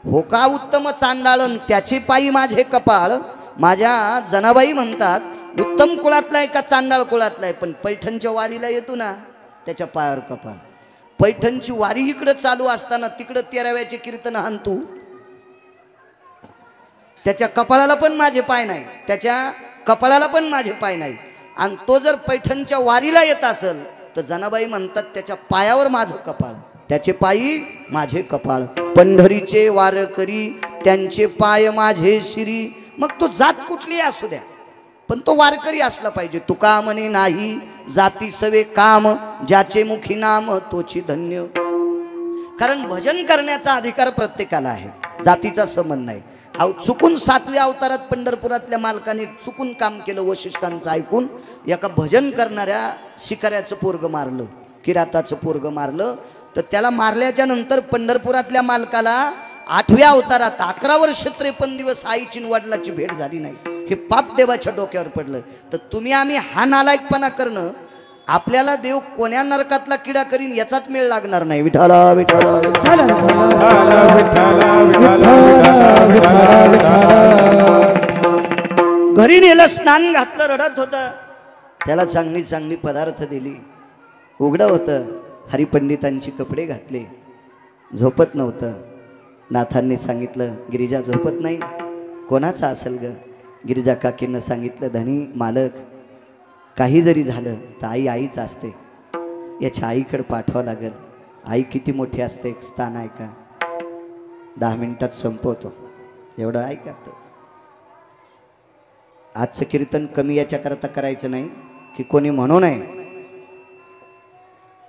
Speaker 1: हो का उत्तम चांडाळन त्याचे पायी माझे कपाळ. माझ्या जनाबाई म्हणतात उत्तम कुळातला आहे का चांडाळ कुळातला आहे, पण पैठणच्या वारीला येतो ना त्याच्या पायावर कपाळ. पैठणची वारी इकडं चालू असताना तिकडं 13व्याचे कीर्तन हाणतू, त्याच्या कपाळाला पण माझे पाय नाही, त्याच्या कपाळाला पण माझे पाय नाही. आणि तो जर पैठणच्या वारीला येत असेल तर जनाबाई म्हणतात त्याच्या पायावर माझं कपाळ, त्याचे पायी माझे कपाळ. पंढरीचे वारकरी त्यांचे पाय माझे शिरी. मग तो जात कुठली असू द्या पण तो वारकरी असला पाहिजे. तुका म्हणे नाही जाती सवे काम, ज्याचे मुखी नाम तोची धन्य. कारण भजन करण्याचा अधिकार प्रत्येकाला आहे, जातीचा संबंध नाही. चुकून 7व्या अवतारात पंढरपुरातल्या मालकाने चुकून काम केलं. वशिष्ठांचं ऐकून एका भजन करणाऱ्या शिकाऱ्याचं पोरग मारलं, किराताचं पोरग मारलं. तर त्याला मारल्याच्या नंतर पंढरपुरातल्या मालकाला 8व्या अवतारात 11 वर्ष 53 दिवस आईची वडिलाची भेट झाली नाही. हे पाप देवाच्या डोक्यावर पडलं. तर तुम्ही आम्ही हा नालायकपणा करणं, आपल्याला देव कोण्या नरकातला किडा करीन याचाच मेळ लागणार नाही. विठाला विठाला घरी नेलं, स्नान घातलं, रडत होता. त्याला चांगली चांगली पदार्थ दिली. उघडं होतं. हरिपंडितांची कपडे घातले. झोपत नव्हतं. नाथांनी सांगितलं, गिरिजा झोपत नाही, कोणाचा असेल ग? गिरिजा काकींना सांगितलं, धनी मालक, काही जरी झालं तर आई आईच असते, याच्या आईकडे पाठवावं लागेल. आई किती मोठी असते, एक स्थान आहे का? 10 मिनिटात संपवतो, एवढं ऐका. आजचं कीर्तन कमी याच्याकरता करायचं नाही की कोणी म्हणू नये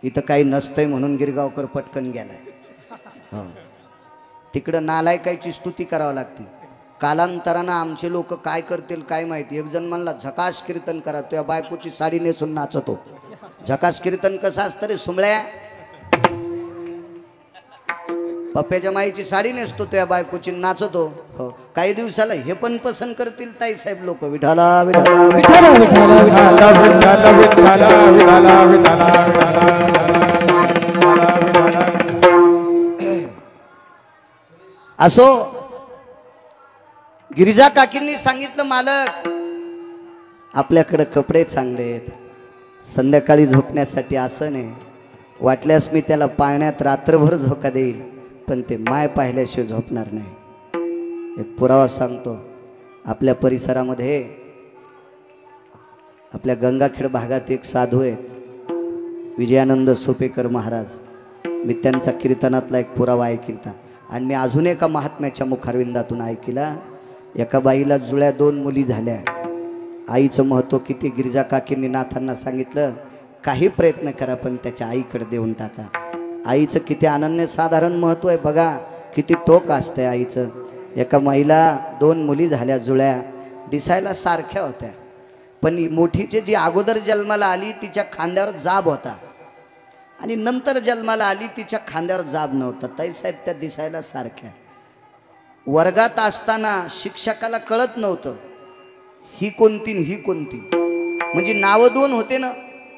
Speaker 1: इथं काही नसतंय म्हणून गिरगावकर पटकन गेलाय. हो, तिकडं नालायकाची स्तुती करावं लागते. कालांतरानं आमचे लोक काय करतील काय माहिती. एक जण म्हणला, झकास कीर्तन करा, तुझ्या बायकोची साडी नेसून नाचतो. झकास कीर्तन कसं असतं रे सुमळ्या? पप्प्याच्या माईची साडी नेसतो, तुझ्या बायकोची नाचतो. हो, काही दिवसाला हे पण पसंत करतील ताई साहेब लोक. विठाला विठाला विठाला विठाला विठाला विठाला विठाला विठाला. असो, गिरिजा काकींनी सांगितलं, मालक आपल्याकडे कपडे चांगले आहेत, संध्याकाळी झोपण्यासाठी आसन आहे, वाटल्यास मी त्याला पाळण्यात रात्रभर झोका देईल, पण ते माय पाहिल्याशिवाय झोपणार नाही. एक पुरावा सांगतो. आपल्या परिसरामध्ये आपल्या गंगाखेड भागात एक साधू आहेत, विजयानंद सोपेकर महाराज. मी त्यांचा कीर्तनातला एक पुरावा ऐकिलता आणि मी अजून एका महात्म्याच्या मुखारविंदातून ऐकिला. एका बाईला जुळ्या 2 मुली झाल्या. आईचं महत्त्व किती गिरिजा काकींनी नाथांना सांगितलं, काही प्रयत्न करा पण त्याच्या आईकडे देऊन टाका. आईचं किती अनन्यसाधारण महत्त्व आहे बघा, किती टोक असतंय आईचं. एका बाईला 2 मुली झाल्या जुळ्या, दिसायला सारख्या होत्या, पण मोठीची जी अगोदर जन्माला आली तिच्या खांद्यावर जाब होता आणि नंतर जन्माला आली तिच्या खांद्यावर जाब नव्हता. ताईसाहेब त्या दिसायला सारख्या. वर्गात असताना शिक्षकाला कळत नव्हतं ही कोणती ही कोणती, म्हणजे नावं 2 होते ना,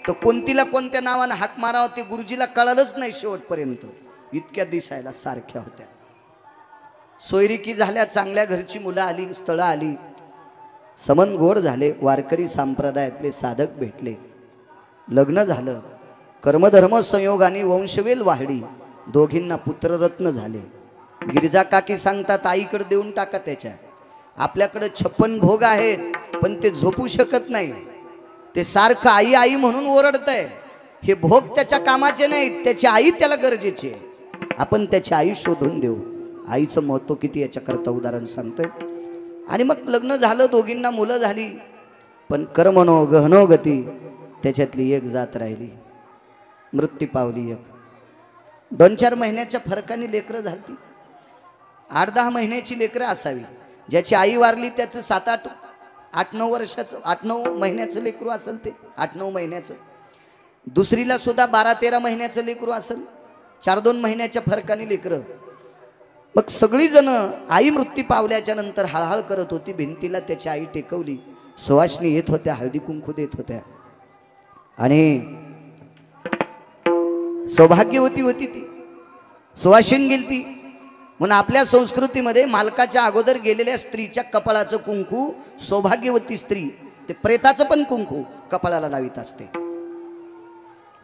Speaker 1: तर कोणतीला कोणत्या नावानं हाक मारावं ते गुरुजीला कळालंच नाही शेवटपर्यंत. इतक्या दिसायला सारख्या होत्या. सोयरिकी झाल्या, चांगल्या घरची मुलं आली, स्थळं आली, समन गोड झाले, वारकरी संप्रदायातले साधक भेटले, लग्न झालं. कर्मधर्म संयोगाने वंशवेल वाढली, दोघींना पुत्ररत्न झाले. गिरिजा काकी सांगतात, आईकडे देऊन टाका त्याच्या. आपल्याकडे 56 भोग आहेत पण ते झोपू शकत नाही, ते सारखं आई आई म्हणून ओरडतंय. हे भोग त्याच्या कामाचे नाहीत, त्याची आई त्याला गरजेची आहे. आपण त्याची आई शोधून देऊ. आईचं महत्त्व किती याच्याकरता उदाहरण सांगतोय. आणि मग लग्न झालं, दोघींना मुलं झाली, पण कर्मणो गहनो गती, त्याच्यातली एक जात राहिली, मृत्यू पावली. एक 2-4 महिन्याच्या फरकाने लेकरं झाली. 8-10 महिन्याची लेकरं असावी. ज्याची आई वारली त्याचं 7-8-9 वर्षाचं 8-9 महिन्याचं लेकरू असेल, ते 8-9 महिन्याचं. दुसरीला सुद्धा 12-13 महिन्याचं लेकरू असेल. 4-2 महिन्याच्या फरकाने लेकरं. मग सगळी जण आई मृत्यू पावल्याच्या नंतर हळहळ करत होती. भिंतीला त्याची आई टेकवली, सुवासिनी येत होत्या, हळदी कुंकू देत होत्या. आणि सौभाग्यवती होती ती, सुवासिनी गेली ती. म्हणून आपल्या संस्कृतीमध्ये मालकाच्या अगोदर गेलेल्या स्त्रीच्या कपाळाचं कुंकू सौभाग्यवती स्त्री, ते प्रेताचं पण कुंकू कपाळाला लावित असते.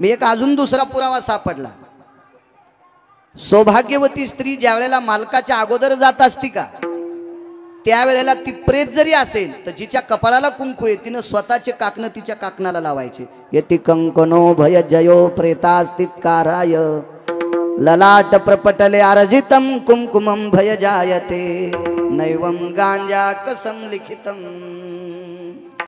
Speaker 1: मी एक अजून दुसरा पुरावा सापडला. सौभाग्यवती स्त्री ज्या वेळेला मालकाच्या अगोदर जात असती का, त्यावेळेला ती प्रेत जरी असेल तर जिच्या कपाळाला कुंकू आहे तिनं स्वतःचे काकणं तिच्या काकणाला लावायचे. यति कंकनो भय जयो प्रेतास्तित्काराय ललाट प्रपटले अर्जितम कुंकुमं भय जायते नैवं गांजा कसम लिखितम.